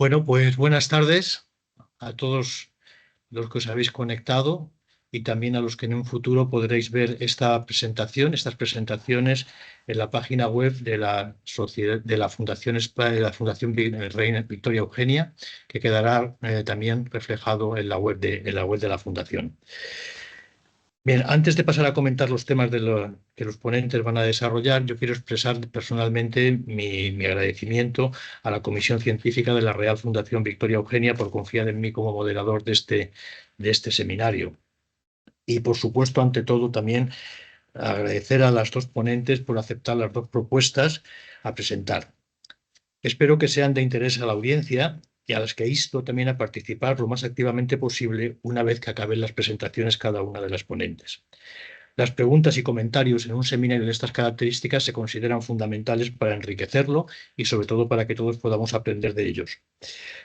Bueno, pues buenas tardes a todos los que os habéis conectado y también a los que en un futuro podréis ver estas presentaciones en la página web de la sociedad, de la Fundación, de la Fundación Reina Victoria Eugenia, que quedará también reflejado en en la web de la Fundación. Bien, antes de pasar a comentar los temas que los ponentes van a desarrollar, yo quiero expresar personalmente mi agradecimiento a la Comisión Científica de la Real Fundación Victoria Eugenia por confiar en mí como moderador de este seminario. Y, por supuesto, ante todo, también agradecer a las dos ponentes por aceptar las dos propuestas a presentar. Espero que sean de interés a la audiencia y a las que insto también a participar lo más activamente posible una vez que acaben las presentaciones cada una de las ponentes. Las preguntas y comentarios en un seminario de estas características se consideran fundamentales para enriquecerlo y sobre todo para que todos podamos aprender de ellos.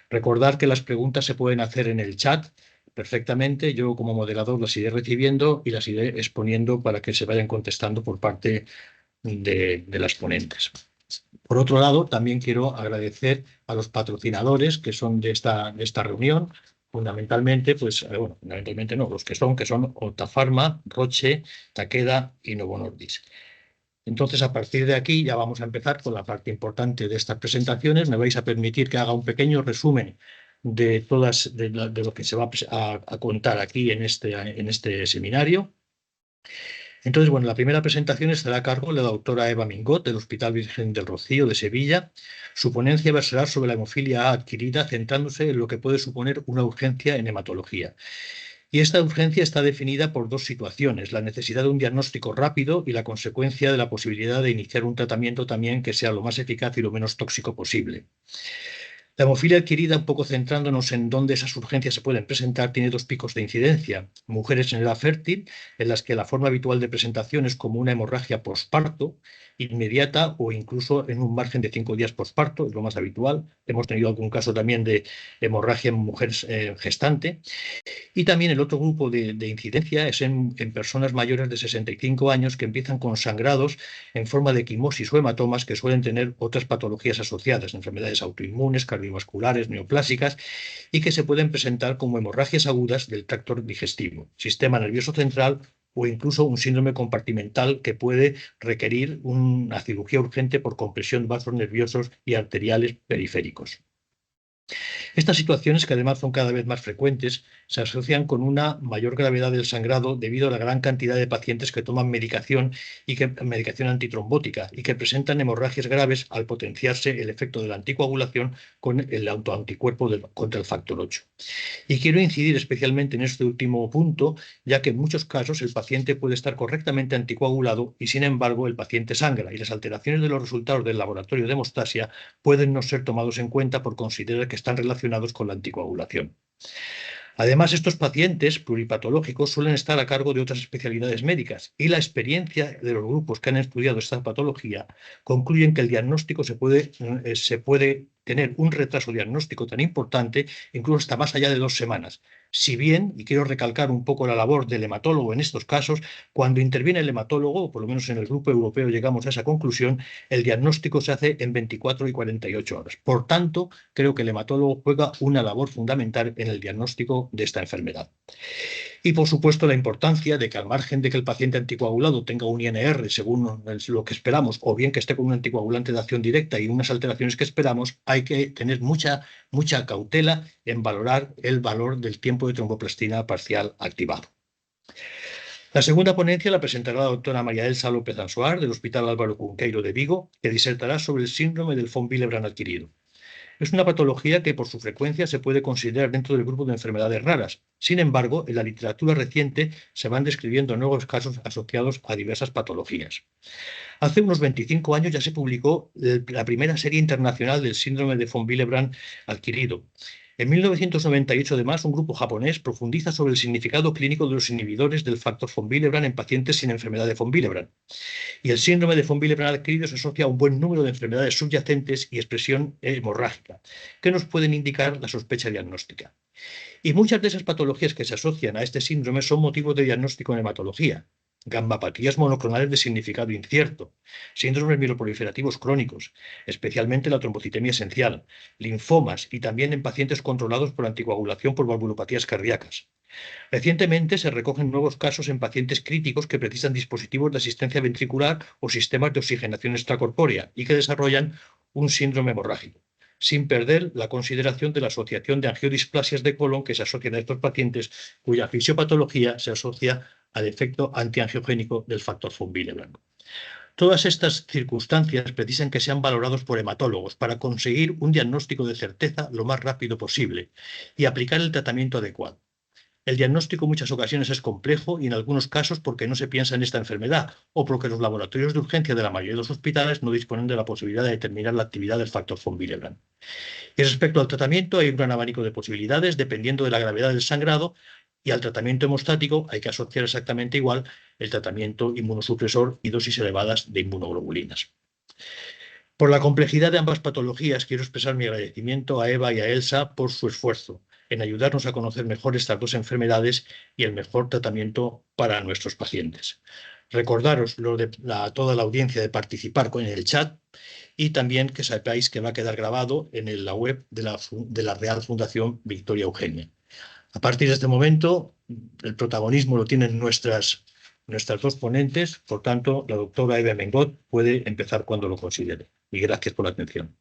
Recordar que las preguntas se pueden hacer en el chat perfectamente. Yo como moderador las iré recibiendo y las iré exponiendo para que se vayan contestando por parte de las ponentes. Por otro lado, también quiero agradecer a los patrocinadores que son de esta reunión. Fundamentalmente, bueno, fundamentalmente no, que son Otafarma, Roche, Takeda y Novo Nordisk. Entonces, a partir de aquí ya vamos a empezar con la parte importante de estas presentaciones. Me vais a permitir que haga un pequeño resumen de lo que se va a contar aquí en este seminario. Entonces, bueno, la primera presentación estará a cargo de la doctora Eva Mingot, del Hospital Virgen del Rocío de Sevilla. Su ponencia versará sobre la hemofilia A adquirida, centrándose en lo que puede suponer una urgencia en hematología. Y esta urgencia está definida por dos situaciones: la necesidad de un diagnóstico rápido y la consecuencia de la posibilidad de iniciar un tratamiento también que sea lo más eficaz y lo menos tóxico posible. La hemofilia adquirida, un poco centrándonos en dónde esas urgencias se pueden presentar, tiene dos picos de incidencia. Mujeres en edad fértil, en las que la forma habitual de presentación es como una hemorragia posparto, inmediata o incluso en un margen de 5 días posparto, es lo más habitual. Hemos tenido algún caso también de hemorragia en mujeres gestante. Y también el otro grupo de incidencia es en personas mayores de 65 años que empiezan con sangrados en forma de quimosis o hematomas que suelen tener otras patologías asociadas, enfermedades autoinmunes, cardiovasculares, neoplásicas, y que se pueden presentar como hemorragias agudas del tracto digestivo, sistema nervioso central o incluso un síndrome compartimental que puede requerir una cirugía urgente por compresión de vasos nerviosos y arteriales periféricos. Estas situaciones, que además son cada vez más frecuentes, se asocian con una mayor gravedad del sangrado debido a la gran cantidad de pacientes que toman medicación medicación antitrombótica y que presentan hemorragias graves al potenciarse el efecto de la anticoagulación con el autoanticuerpo contra el factor 8. Y quiero incidir especialmente en este último punto, ya que en muchos casos el paciente puede estar correctamente anticoagulado y, sin embargo, el paciente sangra, y las alteraciones de los resultados del laboratorio de hemostasia pueden no ser tomados en cuenta por considerar que están relacionados con la anticoagulación. Además, estos pacientes pluripatológicos suelen estar a cargo de otras especialidades médicas, y la experiencia de los grupos que han estudiado esta patología concluyen que el diagnóstico se puede tener un retraso diagnóstico tan importante, incluso hasta más allá de 2 semanas. Si bien, y quiero recalcar un poco la labor del hematólogo en estos casos, cuando interviene el hematólogo, o por lo menos en el grupo europeo llegamos a esa conclusión, el diagnóstico se hace en 24 y 48 horas. Por tanto, creo que el hematólogo juega una labor fundamental en el diagnóstico de esta enfermedad. Y, por supuesto, la importancia de que, al margen de que el paciente anticoagulado tenga un INR según lo que esperamos, o bien que esté con un anticoagulante de acción directa y unas alteraciones que esperamos, hay que tener mucha cautela en valorar el valor del tiempo de tromboplastina parcial activado. La segunda ponencia la presentará la doctora María Elsa López Ansoar, del Hospital Álvaro Cunqueiro de Vigo, que disertará sobre el síndrome del von Willebrand adquirido. Es una patología que, por su frecuencia, se puede considerar dentro del grupo de enfermedades raras. Sin embargo, en la literatura reciente se van describiendo nuevos casos asociados a diversas patologías. Hace unos 25 años ya se publicó la primera serie internacional del síndrome de von Willebrand adquirido. En 1998, además, un grupo japonés profundiza sobre el significado clínico de los inhibidores del factor von Willebrand en pacientes sin enfermedad de von Willebrand. Y el síndrome de von Willebrand adquirido se asocia a un buen número de enfermedades subyacentes y expresión hemorrágica, que nos pueden indicar la sospecha diagnóstica. Y muchas de esas patologías que se asocian a este síndrome son motivos de diagnóstico en hematología. gammapatías monoclonales de significado incierto, síndromes mieloproliferativos crónicos, especialmente la trombocitemia esencial, linfomas y también en pacientes controlados por anticoagulación por valvulopatías cardíacas. Recientemente se recogen nuevos casos en pacientes críticos que precisan dispositivos de asistencia ventricular o sistemas de oxigenación extracorpórea y que desarrollan un síndrome hemorrágico, sin perder la consideración de la asociación de angiodisplasias de colon que se asocian a estos pacientes cuya fisiopatología se asocia al efecto antiangiogénico del factor von Willebrand. Todas estas circunstancias precisan que sean valorados por hematólogos para conseguir un diagnóstico de certeza lo más rápido posible y aplicar el tratamiento adecuado. El diagnóstico en muchas ocasiones es complejo y en algunos casos porque no se piensa en esta enfermedad o porque los laboratorios de urgencia de la mayoría de los hospitales no disponen de la posibilidad de determinar la actividad del factor von Willebrand. Y respecto al tratamiento, hay un gran abanico de posibilidades dependiendo de la gravedad del sangrado, y al tratamiento hemostático hay que asociar exactamente igual el tratamiento inmunosupresor y dosis elevadas de inmunoglobulinas. Por la complejidad de ambas patologías, quiero expresar mi agradecimiento a Eva y a Elsa por su esfuerzo en ayudarnos a conocer mejor estas dos enfermedades y el mejor tratamiento para nuestros pacientes. Recordaros a toda la audiencia de participar en el chat y también que sepáis que va a quedar grabado en la web de la Real Fundación Victoria Eugenia. A partir de este momento, el protagonismo lo tienen nuestras dos ponentes, por tanto, la doctora Eva Mengot puede empezar cuando lo considere. Y gracias por la atención.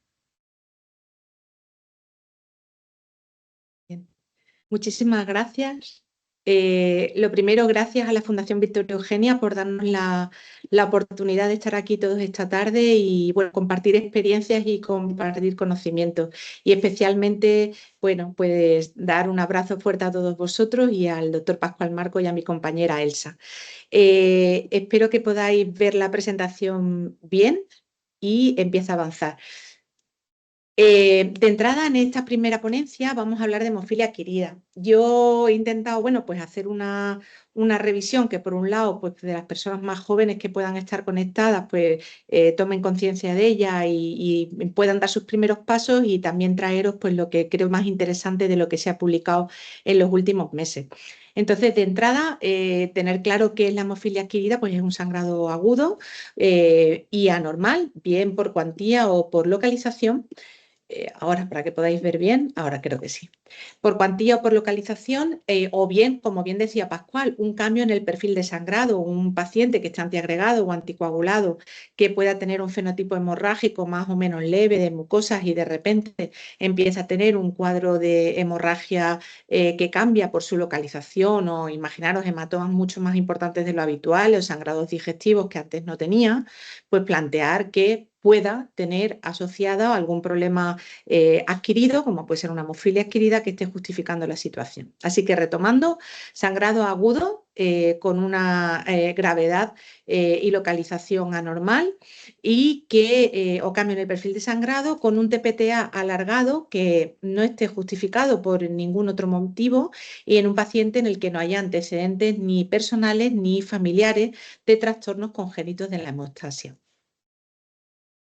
Bien. Muchísimas gracias. Lo primero, gracias a la Fundación Victoria Eugenia por darnos la oportunidad de estar aquí todos esta tarde y bueno, compartir experiencias y compartir conocimientos. Y especialmente, bueno, pues dar un abrazo fuerte a todos vosotros y al doctor Pascual Marco y a mi compañera Elsa. Espero que podáis ver la presentación bien y empieza a avanzar. De entrada, en esta primera ponencia vamos a hablar de hemofilia adquirida. Yo he intentado, bueno, pues hacer una revisión que por un lado, pues de las personas más jóvenes que puedan estar conectadas, pues tomen conciencia de ella y puedan dar sus primeros pasos y también traeros pues lo que creo más interesante de lo que se ha publicado en los últimos meses. Entonces, de entrada, tener claro qué es la hemofilia adquirida, pues es un sangrado agudo y anormal, bien por cuantía o por localización. Ahora, para que podáis ver bien, ahora creo que sí. Por cuantía o por localización, o bien, como bien decía Pascual, un cambio en el perfil de sangrado, un paciente que está antiagregado o anticoagulado, que pueda tener un fenotipo hemorrágico más o menos leve de mucosas y de repente empieza a tener un cuadro de hemorragia que cambia por su localización, o imaginaros hematomas mucho más importantes de lo habitual o sangrados digestivos que antes no tenía, pues plantear que pueda tener asociado algún problema adquirido, como puede ser una hemofilia adquirida, que esté justificando la situación. Así que retomando, sangrado agudo con una gravedad y localización anormal y o cambio en el perfil de sangrado con un TPTA alargado que no esté justificado por ningún otro motivo y en un paciente en el que no haya antecedentes ni personales ni familiares de trastornos congénitos de la hemostasia.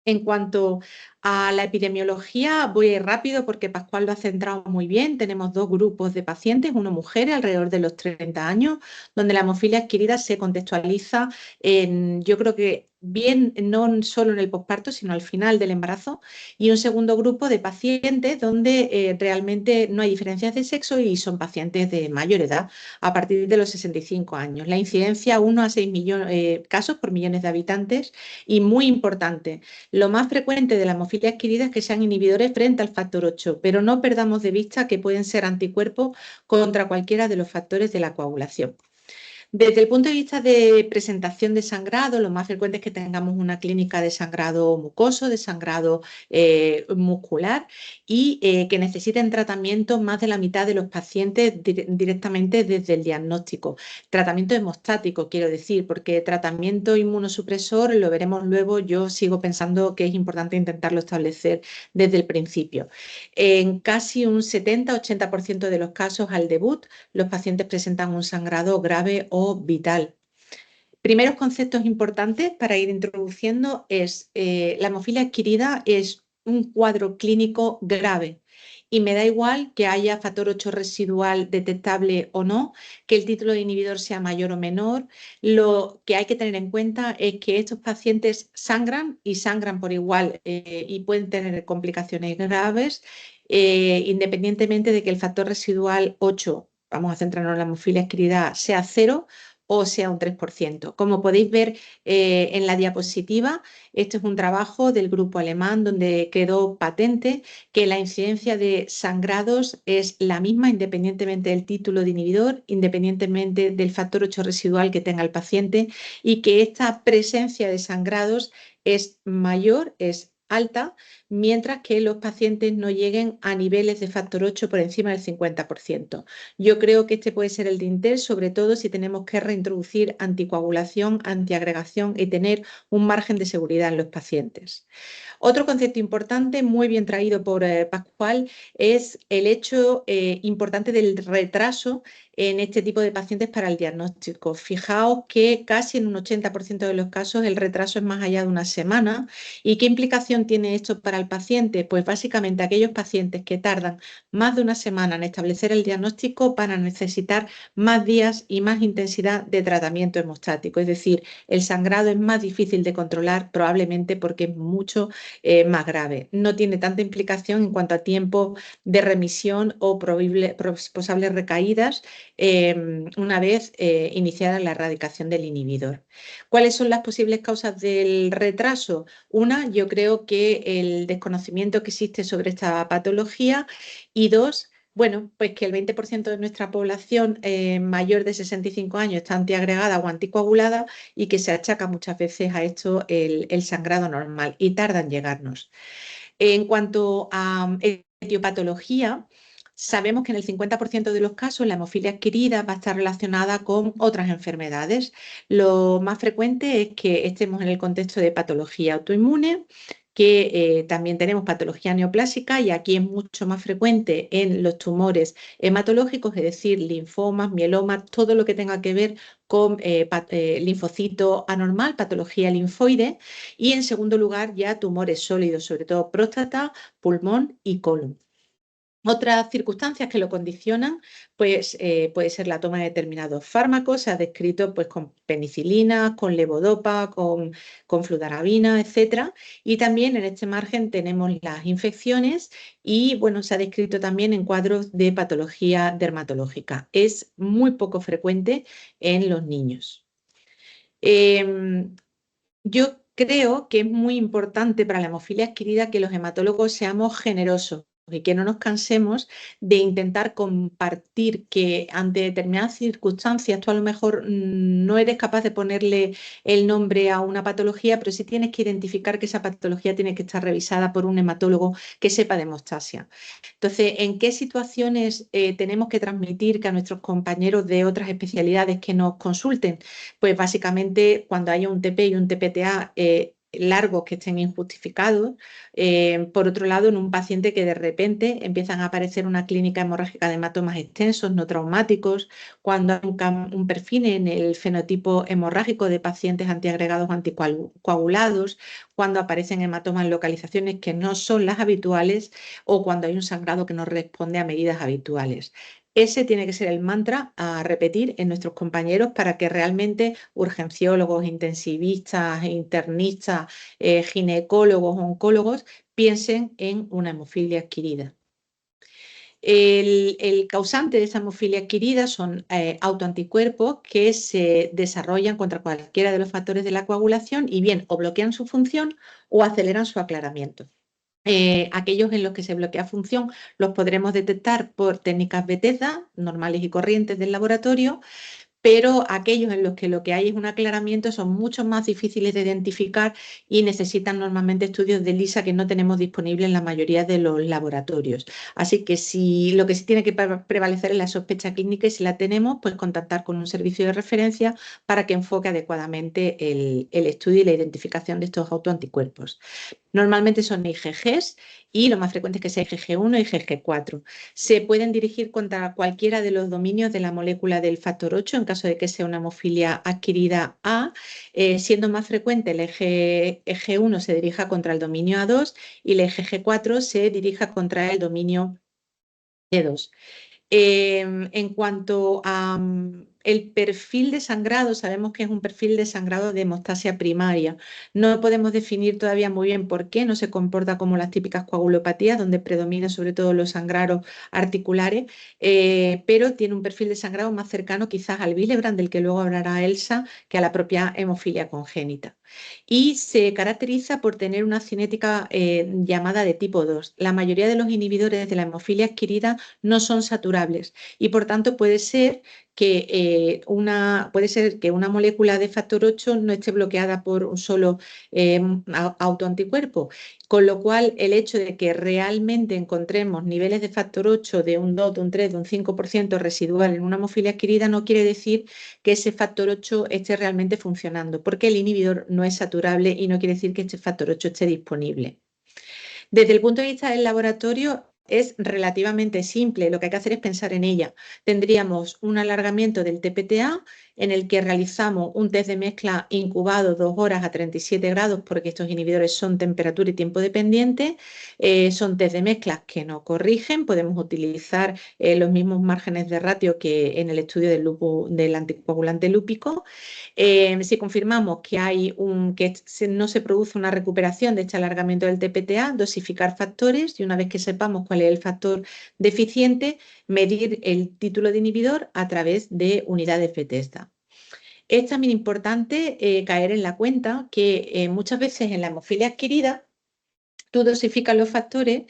En cuanto a la epidemiología, voy a ir rápido porque Pascual lo ha centrado muy bien. Tenemos dos grupos de pacientes, uno mujeres alrededor de los 30 años, donde la hemofilia adquirida se contextualiza yo creo que bien, no solo en el posparto, sino al final del embarazo, y un segundo grupo de pacientes donde realmente no hay diferencias de sexo y son pacientes de mayor edad, a partir de los 65 años. La incidencia 1 a 6 casos por millones de habitantes y muy importante. Lo más frecuente de la hemofilia adquirida es que sean inhibidores frente al factor 8, pero no perdamos de vista que pueden ser anticuerpos contra cualquiera de los factores de la coagulación. Desde el punto de vista de presentación de sangrado, lo más frecuente es que tengamos una clínica de sangrado mucoso, de sangrado muscular y que necesiten tratamiento más de la mitad de los pacientes directamente desde el diagnóstico. Tratamiento hemostático, quiero decir, porque tratamiento inmunosupresor, lo veremos luego, yo sigo pensando que es importante intentarlo establecer desde el principio. En casi un 70-80% de los casos al debut, los pacientes presentan un sangrado grave o vital. Primeros conceptos importantes para ir introduciendo es la hemofilia adquirida es un cuadro clínico grave y me da igual que haya factor 8 residual detectable o no, que el título de inhibidor sea mayor o menor. Lo que hay que tener en cuenta es que estos pacientes sangran y sangran por igual y pueden tener complicaciones graves, independientemente de que el factor residual 8, vamos a centrarnos en la hemofilia adquirida, sea 0 o sea un 3%. Como podéis ver en la diapositiva, este es un trabajo del grupo alemán donde quedó patente que la incidencia de sangrados es la misma independientemente del título de inhibidor, independientemente del factor 8 residual que tenga el paciente, y que esta presencia de sangrados es mayor, es alta, mientras que los pacientes no lleguen a niveles de factor 8 por encima del 50%. Yo creo que este puede ser el dintel, sobre todo si tenemos que reintroducir anticoagulación, antiagregación y tener un margen de seguridad en los pacientes. Otro concepto importante, muy bien traído por Pascual, es el hecho importante del retraso en este tipo de pacientes para el diagnóstico. Fijaos que casi en un 80% de los casos el retraso es más allá de una semana. ¿Y qué implicación tiene esto para el paciente? Pues básicamente aquellos pacientes que tardan más de una semana en establecer el diagnóstico van a necesitar más días y más intensidad de tratamiento hemostático. Es decir, el sangrado es más difícil de controlar probablemente porque es mucho más grave. No tiene tanta implicación en cuanto a tiempo de remisión o posibles recaídas una vez iniciada la erradicación del inhibidor. ¿Cuáles son las posibles causas del retraso? Una, yo creo que el desconocimiento que existe sobre esta patología, y dos, bueno, pues que el 20% de nuestra población mayor de 65 años está antiagregada o anticoagulada y que se achaca muchas veces a esto el sangrado normal y tarda en llegarnos. En cuanto a etiopatología, sabemos que en el 50% de los casos la hemofilia adquirida va a estar relacionada con otras enfermedades. Lo más frecuente es que estemos en el contexto de patología autoinmune, que también tenemos patología neoplásica y aquí es mucho más frecuente en los tumores hematológicos, es decir, linfomas, mielomas, todo lo que tenga que ver con linfocito anormal, patología linfoide, y en segundo lugar ya tumores sólidos, sobre todo próstata, pulmón y colon. Otras circunstancias que lo condicionan, pues puede ser la toma de determinados fármacos, se ha descrito pues con penicilina, con levodopa, con fludarabina, etcétera. Y también en este margen tenemos las infecciones y bueno, se ha descrito también en cuadros de patología dermatológica. Es muy poco frecuente en los niños. Yo creo que es muy importante para la hemofilia adquirida que los hematólogos seamos generosos y que no nos cansemos de intentar compartir que ante determinadas circunstancias tú a lo mejor no eres capaz de ponerle el nombre a una patología, pero sí tienes que identificar que esa patología tiene que estar revisada por un hematólogo que sepa de hemostasia. Entonces, ¿en qué situaciones tenemos que transmitir que a nuestros compañeros de otras especialidades que nos consulten? Pues básicamente cuando haya un TP y un TPTA largos que estén injustificados. Por otro lado, en un paciente que de repente empiezan a aparecer una clínica hemorrágica de hematomas extensos, no traumáticos, cuando hay un perfil en el fenotipo hemorrágico de pacientes antiagregados o anticoagulados, cuando aparecen hematomas en localizaciones que no son las habituales o cuando hay un sangrado que no responde a medidas habituales. Ese tiene que ser el mantra a repetir en nuestros compañeros para que realmente urgenciólogos, intensivistas, internistas, ginecólogos, oncólogos piensen en una hemofilia adquirida. El causante de esa hemofilia adquirida son autoanticuerpos que se desarrollan contra cualquiera de los factores de la coagulación y bien o bloquean su función o aceleran su aclaramiento. Aquellos en los que se bloquea función los podremos detectar por técnicas Bethesda, normales y corrientes del laboratorio, pero aquellos en los que lo que hay es un aclaramiento son mucho más difíciles de identificar y necesitan normalmente estudios de ELISA que no tenemos disponibles en la mayoría de los laboratorios. Así que si lo que sí tiene que prevalecer es la sospecha clínica y si la tenemos, pues contactar con un servicio de referencia para que enfoque adecuadamente el estudio y la identificación de estos autoanticuerpos. Normalmente son IgGs y lo más frecuente es que sea IgG1 y IgG4. Se pueden dirigir contra cualquiera de los dominios de la molécula del factor 8 en caso de que sea una hemofilia adquirida A, siendo más frecuente el IgG1 se dirija contra el dominio A2 y el IgG4 se dirija contra el dominio miedos. En cuanto a el perfil de sangrado, sabemos que es un perfil de sangrado de hemostasia primaria. No podemos definir todavía muy bien por qué, no se comporta como las típicas coagulopatías, donde predomina sobre todo los sangrados articulares, pero tiene un perfil de sangrado más cercano quizás al Willebrand, del que luego hablará Elsa, que a la propia hemofilia congénita. Y se caracteriza por tener una cinética llamada de tipo 2. La mayoría de los inhibidores de la hemofilia adquirida no son saturables y por tanto puede ser que una molécula de factor 8 no esté bloqueada por un solo autoanticuerpo, con lo cual el hecho de que realmente encontremos niveles de factor 8 de un 2, de un 3, de un 5% residual en una hemofilia adquirida no quiere decir que ese factor 8 esté realmente funcionando, porque el inhibidor no es saturable y no quiere decir que este factor 8 esté disponible. Desde el punto de vista del laboratorio, es relativamente simple, lo que hay que hacer es pensar en ella. Tendríamos un alargamiento del TPTA en el que realizamos un test de mezcla incubado 2 horas a 37 grados, porque estos inhibidores son temperatura y tiempo dependientes. Son test de mezcla que no corrigen, podemos utilizar los mismos márgenes de ratio que en el estudio del anticoagulante lúpico. Si confirmamos que no se produce una recuperación de este alargamiento del TPTA, dosificar factores y una vez que sepamos cuál es el factor deficiente, medir el título de inhibidor a través de unidades Bethesda. Es también importante caer en la cuenta que muchas veces en la hemofilia adquirida tú dosificas los factores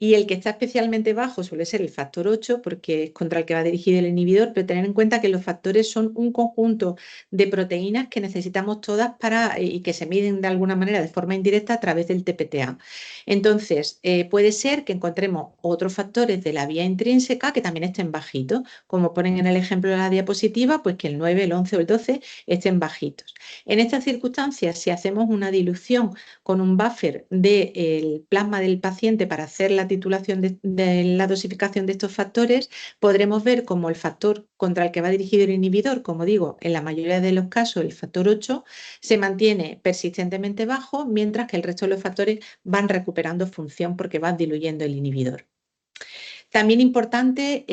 y el que está especialmente bajo suele ser el factor 8 porque es contra el que va dirigido el inhibidor, pero tener en cuenta que los factores son un conjunto de proteínas que necesitamos todas y que se miden de alguna manera de forma indirecta a través del TPTA. Entonces, puede ser que encontremos otros factores de la vía intrínseca que también estén bajitos, como ponen en el ejemplo de la diapositiva, pues que el 9, el 11 o el 12 estén bajitos. En estas circunstancias, si hacemos una dilución con un buffer del plasma del paciente para hacer la titulación de la dosificación de estos factores, podremos ver cómo el factor contra el que va dirigido el inhibidor, como digo, en la mayoría de los casos el factor 8, se mantiene persistentemente bajo, mientras que el resto de los factores van recuperando función porque van diluyendo el inhibidor. También importante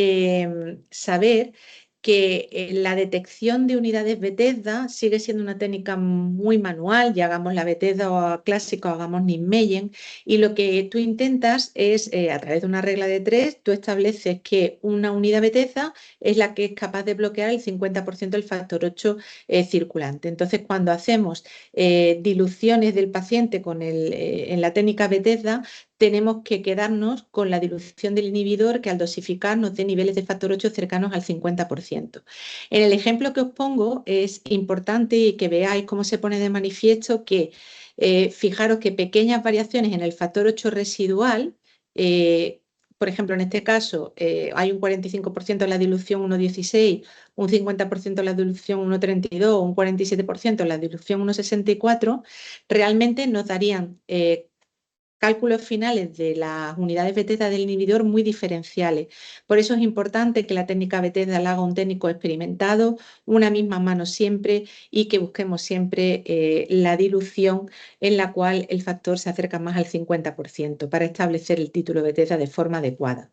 saber que la detección de unidades Bethesda sigue siendo una técnica muy manual, ya hagamos la Bethesda o clásica o hagamos Nijmegen, y lo que tú intentas es, a través de una regla de 3, tú estableces que una unidad Bethesda es la que es capaz de bloquear el 50% del factor 8 circulante. Entonces, cuando hacemos diluciones del paciente en la técnica Bethesda, tenemos que quedarnos con la dilución del inhibidor que al dosificar nos dé niveles de factor 8 cercanos al 50%. En el ejemplo que os pongo es importante que veáis cómo se pone de manifiesto que fijaros que pequeñas variaciones en el factor 8 residual, por ejemplo, en este caso hay un 45% en la dilución 1,16, un 50% en la dilución 1,32, un 47% en la dilución 1,64, realmente nos darían cálculos finales de las unidades Bethesda del inhibidor muy diferenciales. Por eso es importante que la técnica Bethesda la haga un técnico experimentado, una misma mano siempre y que busquemos siempre la dilución en la cual el factor se acerca más al 50% para establecer el título Bethesda de forma adecuada.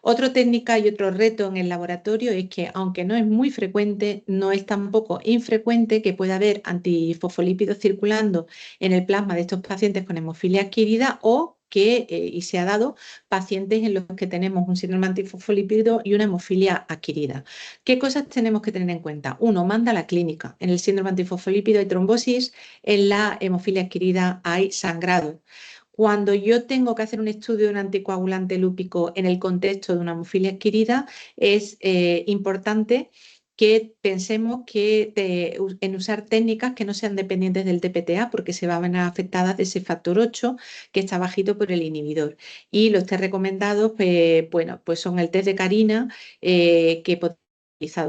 Otra técnica y otro reto en el laboratorio es que, aunque no es muy frecuente, no es tampoco infrecuente que pueda haber antifosfolípidos circulando en el plasma de estos pacientes con hemofilia adquirida o que, y se ha dado, pacientes en los que tenemos un síndrome antifosfolípido y una hemofilia adquirida. ¿Qué cosas tenemos que tener en cuenta? Uno, manda a la clínica. En el síndrome antifosfolípido hay trombosis, en la hemofilia adquirida hay sangrado. Cuando yo tengo que hacer un estudio de un anticoagulante lúpico en el contexto de una hemofilia adquirida, es importante que pensemos en usar técnicas que no sean dependientes del TPTA porque se van a ver afectadas de ese factor 8 que está bajito por el inhibidor. Y los test recomendados, bueno, pues son el test de Carina, que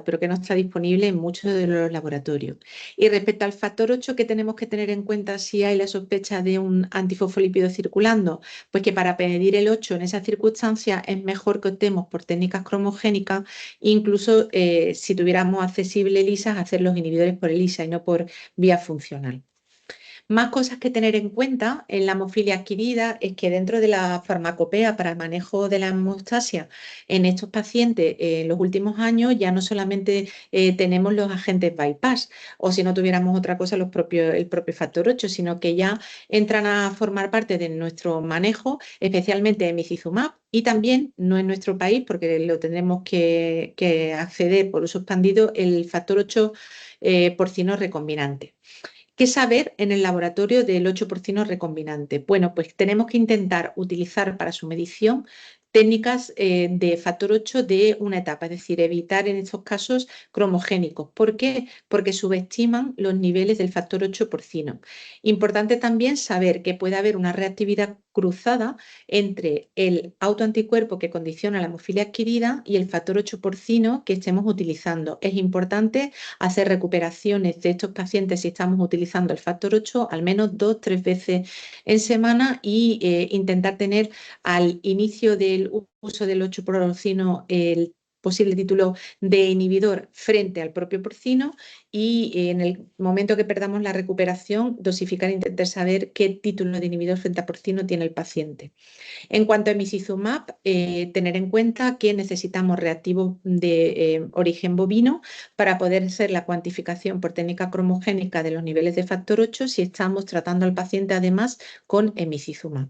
pero que no está disponible en muchos de los laboratorios. Y respecto al factor 8, ¿qué tenemos que tener en cuenta si hay la sospecha de un antifosfolípido circulando? Pues que para pedir el 8 en esas circunstancias es mejor que optemos por técnicas cromogénicas, incluso si tuviéramos accesible ELISA, hacer los inhibidores por ELISA y no por vía funcional. Más cosas que tener en cuenta en la hemofilia adquirida es que dentro de la farmacopea para el manejo de la hemostasia en estos pacientes en los últimos años ya no solamente tenemos los agentes bypass o si no tuviéramos otra cosa el propio factor 8, sino que ya entran a formar parte de nuestro manejo, especialmente emicizumab y también, no en nuestro país porque lo tendremos que acceder por uso expandido, el factor 8 porcino recombinante. ¿Qué saber en el laboratorio del 8 porcino recombinante? Bueno, pues tenemos que intentar utilizar para su medición técnicas de factor 8 de una etapa, es decir, evitar en estos casos cromogénicos. ¿Por qué? Porque subestiman los niveles del factor 8 porcino. Importante también saber que puede haber una reactividad cruzada entre el autoanticuerpo que condiciona la hemofilia adquirida y el factor 8 porcino que estemos utilizando. Es importante hacer recuperaciones de estos pacientes si estamos utilizando el factor 8 al menos 2-3 veces en semana y intentar tener al inicio del uso del 8 porcino el posible título de inhibidor frente al propio porcino y en el momento que perdamos la recuperación, dosificar e intentar saber qué título de inhibidor frente al porcino tiene el paciente. En cuanto a emicizumab, tener en cuenta que necesitamos reactivos de origen bovino para poder hacer la cuantificación por técnica cromogénica de los niveles de factor 8 si estamos tratando al paciente además con emicizumab.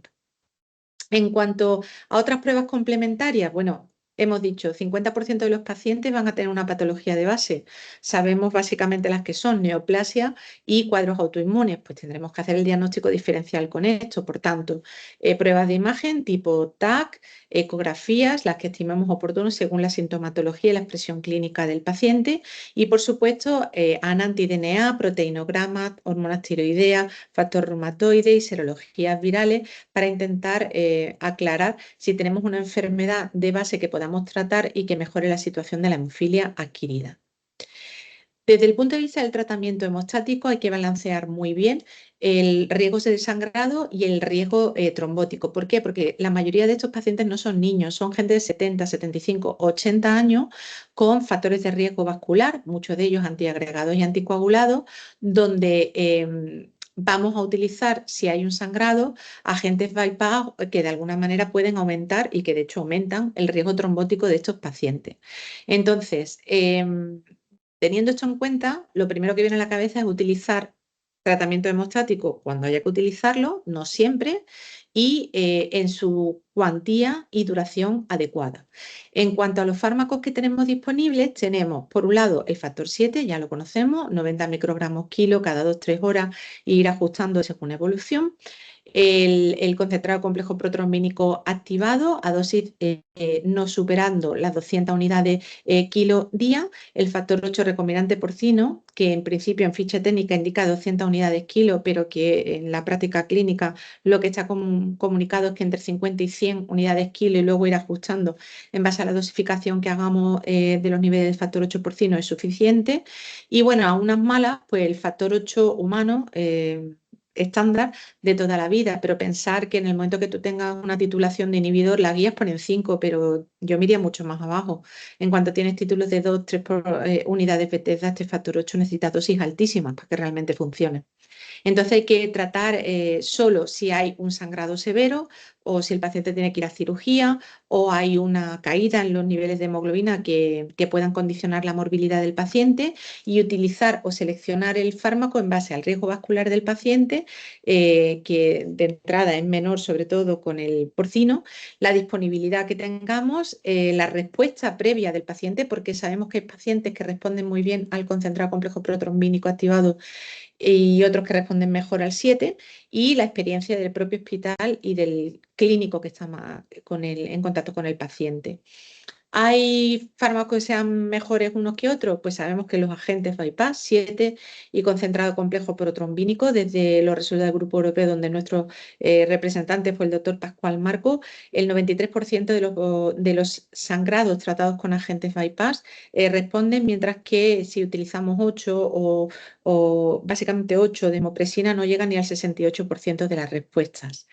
En cuanto a otras pruebas complementarias, bueno, hemos dicho 50% de los pacientes van a tener una patología de base. Sabemos básicamente las que son neoplasia y cuadros autoinmunes, pues tendremos que hacer el diagnóstico diferencial con esto. Por tanto, pruebas de imagen tipo TAC, ecografías, las que estimemos oportunas según la sintomatología y la expresión clínica del paciente y, por supuesto, anti-DNA, proteinograma, hormonas tiroideas, factor reumatoide y serologías virales para intentar aclarar si tenemos una enfermedad de base que podamos tratar y que mejore la situación de la hemofilia adquirida. Desde el punto de vista del tratamiento hemostático hay que balancear muy bien el riesgo de desangrado y el riesgo trombótico. ¿Por qué? Porque la mayoría de estos pacientes no son niños, son gente de 70, 75, 80 años con factores de riesgo vascular, muchos de ellos antiagregados y anticoagulados, donde vamos a utilizar, si hay un sangrado, agentes bypass que de alguna manera pueden aumentar y que de hecho aumentan el riesgo trombótico de estos pacientes. Entonces, teniendo esto en cuenta, lo primero que viene a la cabeza es utilizar tratamiento hemostático cuando haya que utilizarlo, no siempre, y en su cuantía y duración adecuada. En cuanto a los fármacos que tenemos disponibles, tenemos por un lado el factor 7, ya lo conocemos, 90 microgramos kilo cada 2-3 horas e ir ajustando según evolución. El concentrado complejo protrombínico activado a dosis no superando las 200 unidades kilo día, el factor 8 recombinante porcino, que en principio en ficha técnica indica 200 unidades kilo, pero que en la práctica clínica lo que está comunicado es que entre 50 y 100 unidades kilo y luego ir ajustando en base a la dosificación que hagamos de los niveles del factor 8 porcino es suficiente. Y bueno, a unas malas, pues el factor 8 humano estándar de toda la vida, pero pensar que en el momento que tú tengas una titulación de inhibidor, la guías ponen 5, pero yo me iría mucho más abajo. En cuanto tienes títulos de 2-3 unidades Bethesda, este factor 8 necesita dosis altísimas para que realmente funcione. Entonces hay que tratar solo si hay un sangrado severo o si el paciente tiene que ir a cirugía o hay una caída en los niveles de hemoglobina que puedan condicionar la morbilidad del paciente y utilizar o seleccionar el fármaco en base al riesgo vascular del paciente, que de entrada es menor sobre todo con el porcino, la disponibilidad que tengamos, la respuesta previa del paciente, porque sabemos que hay pacientes que responden muy bien al concentrado complejo protrombínico activado y otros que responden mejor al 7, y la experiencia del propio hospital y del clínico que está en contacto con el paciente. ¿Hay fármacos que sean mejores unos que otros? Pues sabemos que los agentes bypass, 7 y concentrado complejo protrombínico, desde los resultados del Grupo Europeo, donde nuestro representante fue el doctor Pascual Marco, el 93% de los sangrados tratados con agentes bypass responden, mientras que si utilizamos 8 o básicamente 8 de hemopresina no llega ni al 68% de las respuestas.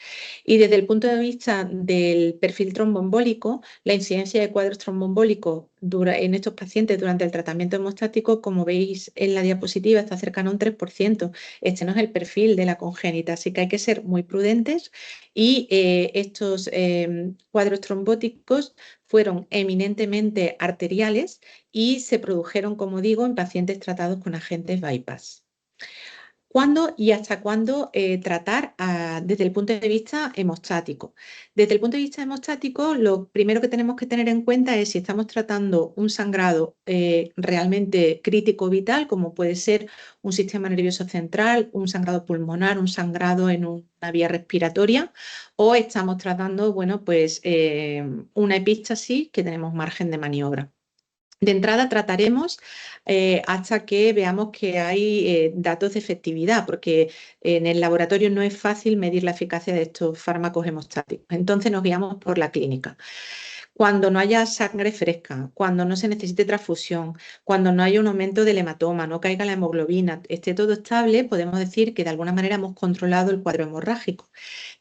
Y desde el punto de vista del perfil tromboembólico, la incidencia de cuadros tromboembólicos en estos pacientes durante el tratamiento hemostático, como veis en la diapositiva, está cercano a un 3%. Este no es el perfil de la congénita, así que hay que ser muy prudentes y estos cuadros trombóticos fueron eminentemente arteriales y se produjeron, como digo, en pacientes tratados con agentes bypass. ¿Cuándo y hasta cuándo tratar desde el punto de vista hemostático? Desde el punto de vista hemostático, lo primero que tenemos que tener en cuenta es si estamos tratando un sangrado realmente crítico vital, como puede ser un sistema nervioso central, un sangrado pulmonar, un sangrado en una vía respiratoria, o estamos tratando, bueno, pues una epístasis que tenemos margen de maniobra. De entrada trataremos hasta que veamos que hay datos de efectividad, porque en el laboratorio no es fácil medir la eficacia de estos fármacos hemostáticos. Entonces nos guiamos por la clínica. Cuando no haya sangre fresca, cuando no se necesite transfusión, cuando no haya un aumento del hematoma, no caiga la hemoglobina, esté todo estable, podemos decir que de alguna manera hemos controlado el cuadro hemorrágico.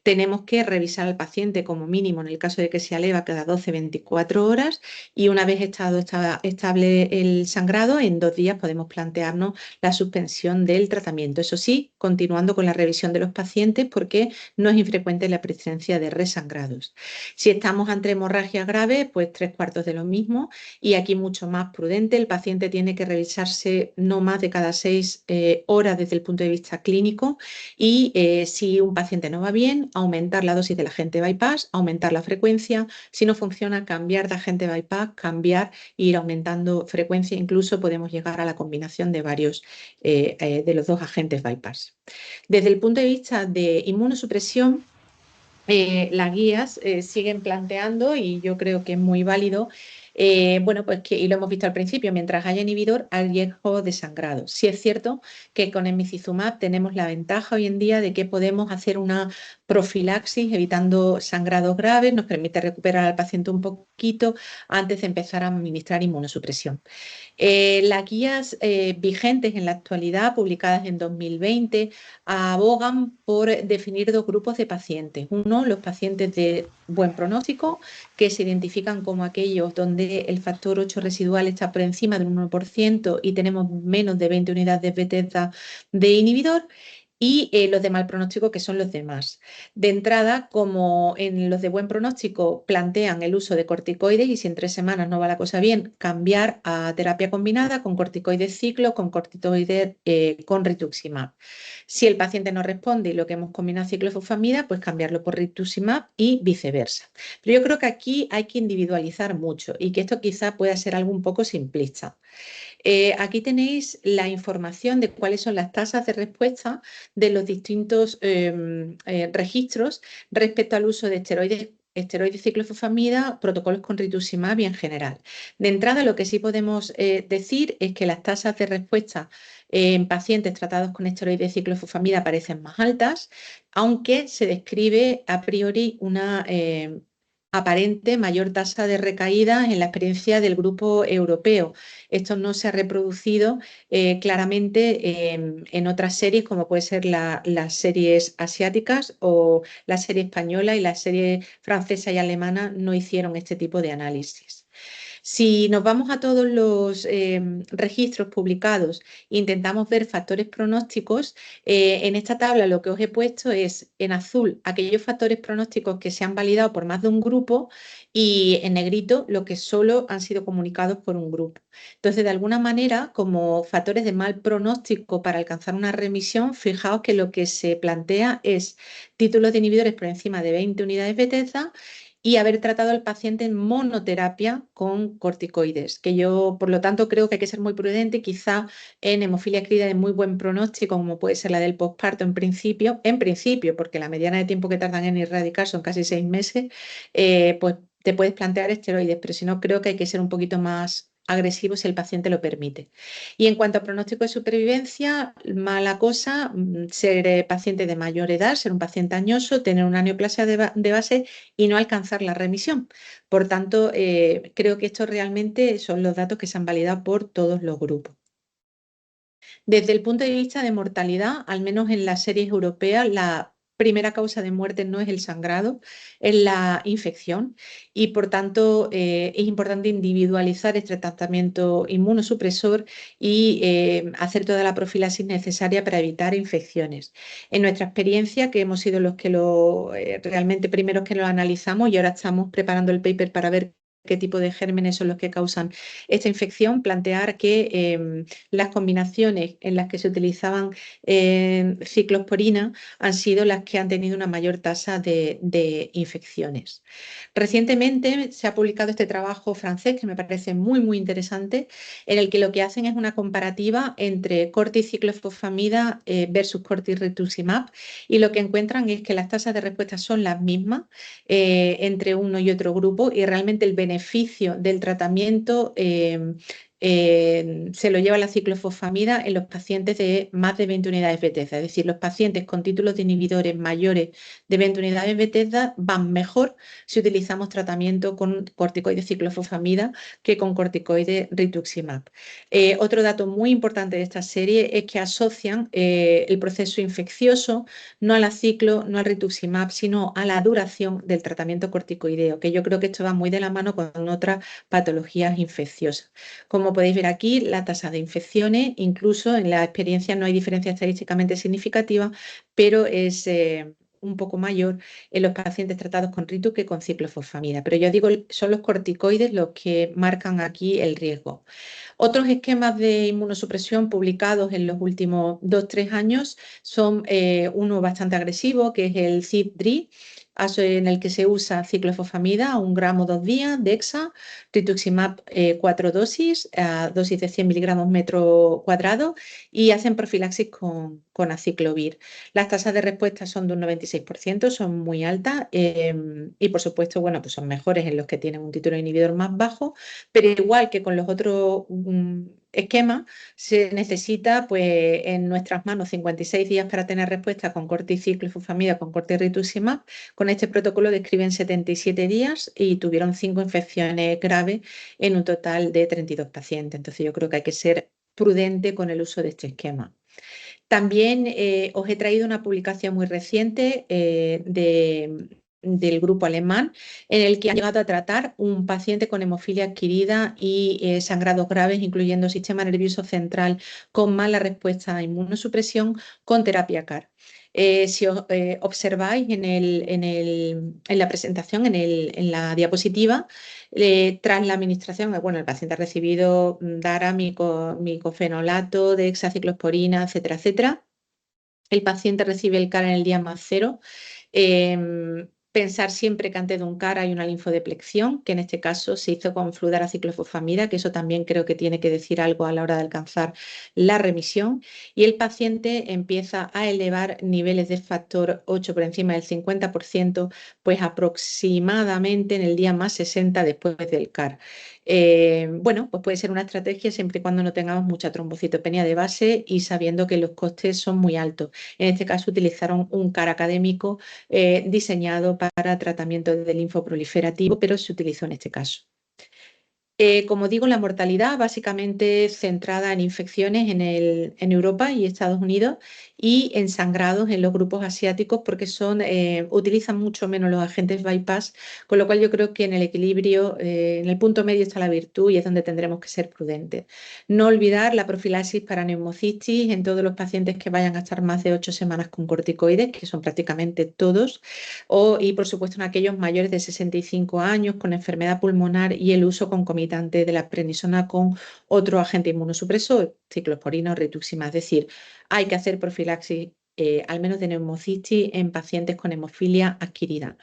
Tenemos que revisar al paciente como mínimo en el caso de que se eleva cada 12-24 horas y una vez estado estable el sangrado, en 2 días podemos plantearnos la suspensión del tratamiento. Eso sí, continuando con la revisión de los pacientes porque no es infrecuente la presencia de resangrados. Si estamos ante hemorragia grave, pues 3/4 de lo mismo y aquí mucho más prudente. El paciente tiene que revisarse no más de cada 6 horas desde el punto de vista clínico y si un paciente no va bien, aumentar la dosis del agente bypass, aumentar la frecuencia. Si no funciona, cambiar de agente bypass, cambiar e ir aumentando frecuencia. Incluso podemos llegar a la combinación de varios de los 2 agentes bypass. Desde el punto de vista de inmunosupresión, las guías siguen planteando, y yo creo que es muy válido, bueno, pues y lo hemos visto al principio, mientras haya inhibidor, hay riesgo de sangrado. Sí es cierto que con el emicizumab tenemos la ventaja hoy en día de que podemos hacer una profilaxis evitando sangrados graves, nos permite recuperar al paciente un poquito antes de empezar a administrar inmunosupresión. Las guías vigentes en la actualidad, publicadas en 2020, abogan por definir 2 grupos de pacientes. Uno, los pacientes de buen pronóstico, que se identifican como aquellos donde el factor 8 residual está por encima del 1% y tenemos menos de 20 unidades de Bethesda de inhibidor. Y los de mal pronóstico, que son los demás. De entrada, como en los de buen pronóstico plantean el uso de corticoides y si en 3 semanas no va la cosa bien, cambiar a terapia combinada con corticoides ciclo, con corticoides con rituximab. Si el paciente no responde y lo que hemos combinado es ciclofosfamida, pues cambiarlo por rituximab y viceversa. Pero yo creo que aquí hay que individualizar mucho y que esto quizá pueda ser algo un poco simplista. Aquí tenéis la información de cuáles son las tasas de respuesta de los distintos registros respecto al uso de esteroides ciclofosfamida, protocolos con rituximab y en general. De entrada, lo que sí podemos decir es que las tasas de respuesta en pacientes tratados con esteroides ciclofosfamida parecen más altas, aunque se describe a priori una aparente mayor tasa de recaída en la experiencia del grupo europeo. Esto no se ha reproducido claramente en otras series, como puede ser las series asiáticas o la serie española, y la serie francesa y alemana no hicieron este tipo de análisis. Si nos vamos a todos los registros publicados e intentamos ver factores pronósticos, en esta tabla lo que os he puesto es en azul aquellos factores pronósticos que se han validado por más de un grupo y en negrito lo que solo han sido comunicados por un grupo. Entonces, de alguna manera, como factores de mal pronóstico para alcanzar una remisión, fijaos que lo que se plantea es títulos de inhibidores por encima de 20 unidades Bethesda y haber tratado al paciente en monoterapia con corticoides, que yo, por lo tanto, creo que hay que ser muy prudente, quizá en hemofilia crítica de muy buen pronóstico, como puede ser la del posparto en principio, porque la mediana de tiempo que tardan en erradicar son casi 6 meses, pues te puedes plantear esteroides, pero si no, creo que hay que ser un poquito más agresivo si el paciente lo permite. Y en cuanto a pronóstico de supervivencia, mala cosa, ser paciente de mayor edad, ser un paciente añoso, tener una neoplasia de base y no alcanzar la remisión. Por tanto, creo que estos realmente son los datos que se han validado por todos los grupos. Desde el punto de vista de mortalidad, al menos en las series europeas, la primera causa de muerte no es el sangrado, es la infección y por tanto es importante individualizar este tratamiento inmunosupresor y hacer toda la profilaxis necesaria para evitar infecciones. En nuestra experiencia, que hemos sido los que realmente primeros que lo analizamos y ahora estamos preparando el paper para ver qué tipo de gérmenes son los que causan esta infección, plantear que las combinaciones en las que se utilizaban ciclosporina han sido las que han tenido una mayor tasa de infecciones. Recientemente se ha publicado este trabajo francés que me parece muy, muy interesante, en el que lo que hacen es una comparativa entre corticiclofosfamida versus cortirituximab y lo que encuentran es que las tasas de respuesta son las mismas entre uno y otro grupo y realmente el beneficio del tratamiento se lo lleva la ciclofosfamida en los pacientes de más de 20 unidades Bethesda, es decir, los pacientes con títulos de inhibidores mayores de 20 unidades Bethesda van mejor si utilizamos tratamiento con corticoides ciclofosfamida que con corticoides rituximab. Otro dato muy importante de esta serie es que asocian el proceso infeccioso no a la ciclo, no al rituximab, sino a la duración del tratamiento corticoideo, que yo creo que esto va muy de la mano con otras patologías infecciosas. Como podéis ver aquí, la tasa de infecciones, incluso en la experiencia no hay diferencia estadísticamente significativa, pero es un poco mayor en los pacientes tratados con ritu que con ciclofosfamida. Pero yo digo, son los corticoides los que marcan aquí el riesgo. Otros esquemas de inmunosupresión publicados en los últimos 2-3 años son uno bastante agresivo, que es el CIP-DRI, en el que se usa ciclofosfamida a 1 gramo 2 días, dexa, rituximab 4 dosis, a dosis de 100 miligramos metro cuadrado y hacen profilaxis con aciclovir. Las tasas de respuesta son de un 96%, son muy altas y por supuesto, bueno, pues son mejores en los que tienen un título inhibidor más bajo, pero igual que con los otros esquemas, se necesita pues en nuestras manos 56 días para tener respuesta con corticiclofosfamida, con cortirituximab. Con este protocolo describen 77 días y tuvieron 5 infecciones graves en un total de 32 pacientes. Entonces yo creo que hay que ser prudente con el uso de este esquema. También os he traído una publicación muy reciente del grupo alemán en el que han llegado a tratar un paciente con hemofilia adquirida y sangrados graves, incluyendo sistema nervioso central con mala respuesta a inmunosupresión con terapia CAR. Si os observáis en la presentación, en la diapositiva, tras la administración, bueno, el paciente ha recibido DARA, micofenolato, dexaciclosporina, etcétera, etcétera. El paciente recibe el CAR en el día más 0. Pensar siempre que antes de un CAR hay una linfodeplección, que en este caso se hizo con fludaraciclofosfamida, que eso también creo que tiene que decir algo a la hora de alcanzar la remisión. Y el paciente empieza a elevar niveles de factor 8 por encima del 50%, pues aproximadamente en el día más 60 después del CAR. Bueno, pues puede ser una estrategia siempre y cuando no tengamos mucha trombocitopenia de base y sabiendo que los costes son muy altos. En este caso utilizaron un CAR académico diseñado para tratamiento de linfoproliferativo, pero se utilizó en este caso. Como digo, la mortalidad básicamente centrada en infecciones en Europa y Estados Unidos y en sangrados en los grupos asiáticos porque utilizan mucho menos los agentes bypass, con lo cual yo creo que en el equilibrio, en el punto medio está la virtud y es donde tendremos que ser prudentes. No olvidar la profilaxis para neumocistis en todos los pacientes que vayan a estar más de 8 semanas con corticoides, que son prácticamente todos, y por supuesto en aquellos mayores de 65 años con enfermedad pulmonar y el uso concomitante de la prednisona con otro agente inmunosupresor, ciclosporina o rituximab. Es decir, hay que hacer profilaxis al menos de neumocistis en pacientes con hemofilia adquirida.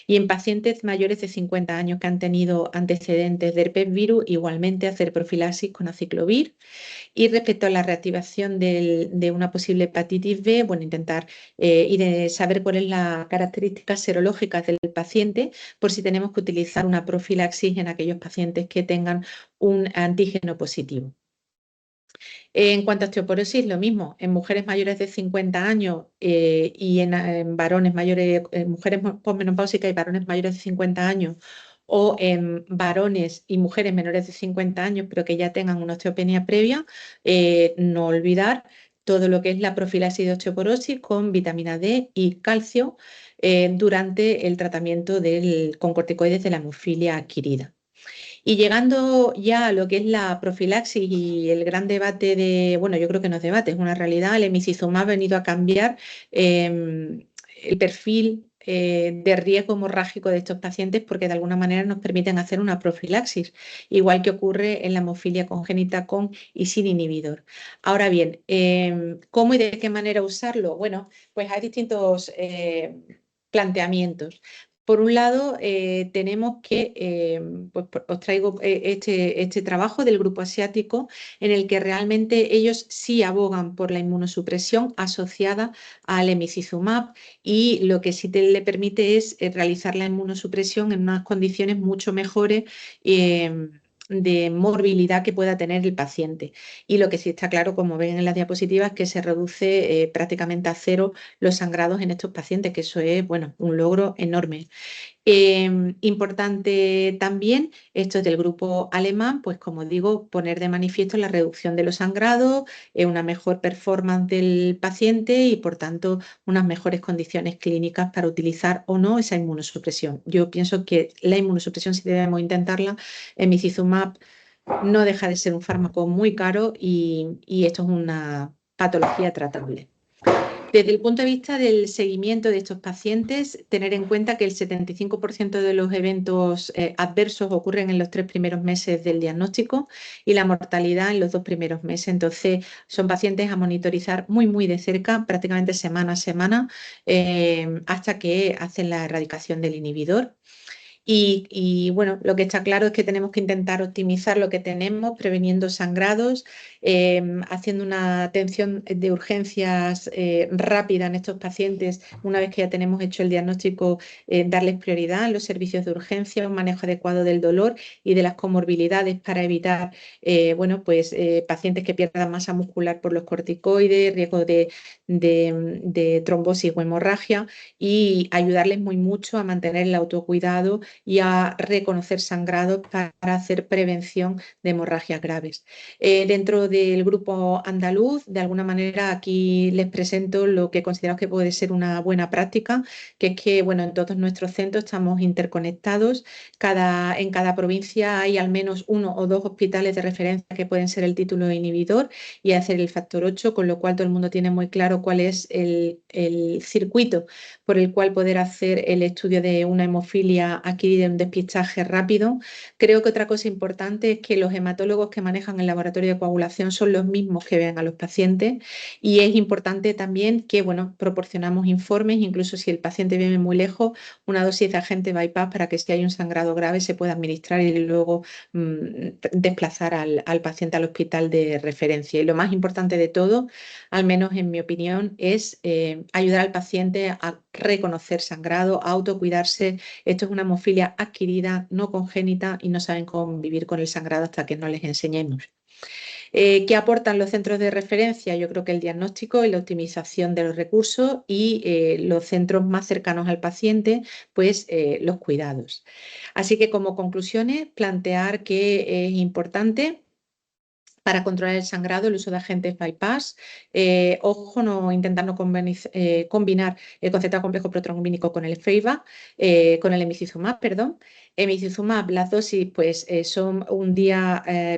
Y en pacientes mayores de 50 años que han tenido antecedentes de herpes virus, igualmente hacer profilaxis con aciclovir. Y respecto a la reactivación de una posible hepatitis B, bueno, intentar saber cuál es la característica serológica del paciente por si tenemos que utilizar una profilaxis en aquellos pacientes que tengan un antígeno positivo. En cuanto a osteoporosis, lo mismo, en mujeres mayores de 50 años y en varones mayores, en mujeres posmenopáusicas y varones mayores de 50 años, o en varones y mujeres menores de 50 años, pero que ya tengan una osteopenia previa, no olvidar todo lo que es la profilaxis de osteoporosis con vitamina D y calcio durante el tratamiento con corticoides de la hemofilia adquirida. Y llegando ya a lo que es la profilaxis y el gran debate bueno, yo creo que no es debate, es una realidad, el emicizumab ha venido a cambiar el perfil de riesgo hemorrágico de estos pacientes porque de alguna manera nos permiten hacer una profilaxis, igual que ocurre en la hemofilia congénita con y sin inhibidor. Ahora bien, ¿cómo y de qué manera usarlo? Bueno, pues hay distintos planteamientos. Por un lado, tenemos que, pues, os traigo este trabajo del grupo asiático en el que realmente ellos sí abogan por la inmunosupresión asociada al emicizumab y lo que sí le permite es realizar la inmunosupresión en unas condiciones mucho mejores de morbilidad que pueda tener el paciente. Y lo que sí está claro, como ven en las diapositivas, es que se reduce prácticamente a cero los sangrados en estos pacientes, que eso es, bueno, un logro enorme. Importante también, esto es del grupo alemán, pues como digo, poner de manifiesto la reducción de los sangrados, una mejor performance del paciente y por tanto unas mejores condiciones clínicas para utilizar o no esa inmunosupresión. Yo pienso que la inmunosupresión, si debemos intentarla, emicizumab no deja de ser un fármaco muy caro y esto es una patología tratable. Desde el punto de vista del seguimiento de estos pacientes, tener en cuenta que el 75% de los eventos adversos ocurren en los 3 primeros meses del diagnóstico y la mortalidad en los 2 primeros meses. Entonces, son pacientes a monitorizar muy, muy de cerca, prácticamente semana a semana, hasta que hacen la erradicación del inhibidor. Bueno, lo que está claro es que tenemos que intentar optimizar lo que tenemos, preveniendo sangrados, haciendo una atención de urgencias rápida en estos pacientes. Una vez que ya tenemos hecho el diagnóstico, darles prioridad en los servicios de urgencia, un manejo adecuado del dolor y de las comorbilidades para evitar bueno, pues, pacientes que pierdan masa muscular por los corticoides, riesgo de trombosis o hemorragia y ayudarles muy mucho a mantener el autocuidado y a reconocer sangrados para hacer prevención de hemorragias graves. Dentro del grupo andaluz, de alguna manera aquí les presento lo que consideramos que puede ser una buena práctica, que es que bueno, en todos nuestros centros estamos interconectados, en cada provincia hay al menos 1 o 2 hospitales de referencia que pueden ser el título inhibidor y hacer el factor 8, con lo cual todo el mundo tiene muy claro cuál es el circuito por el cual poder hacer el estudio de una hemofilia adquirida en un despistaje rápido. Creo que otra cosa importante es que los hematólogos que manejan el laboratorio de coagulación son los mismos que ven a los pacientes y es importante también que, bueno, proporcionamos informes, incluso si el paciente vive muy lejos, una dosis de agente bypass para que si hay un sangrado grave se pueda administrar y luego desplazar al paciente al hospital de referencia. Y lo más importante de todo, al menos en mi opinión, es ayudar al paciente a reconocer sangrado, a autocuidarse. Esto es una hemofilia adquirida, no congénita y no saben cómo vivir con el sangrado hasta que no les enseñemos. ¿Qué aportan los centros de referencia? Yo creo que el diagnóstico y la optimización de los recursos y los centros más cercanos al paciente, pues los cuidados. Así que como conclusiones, plantear que es importante para controlar el sangrado, el uso de agentes bypass. Ojo, no intentar no combinar el concentrado complejo protrombínico con el FEIBA, con el emicizumab, perdón. Emicizumab, las dosis pues, son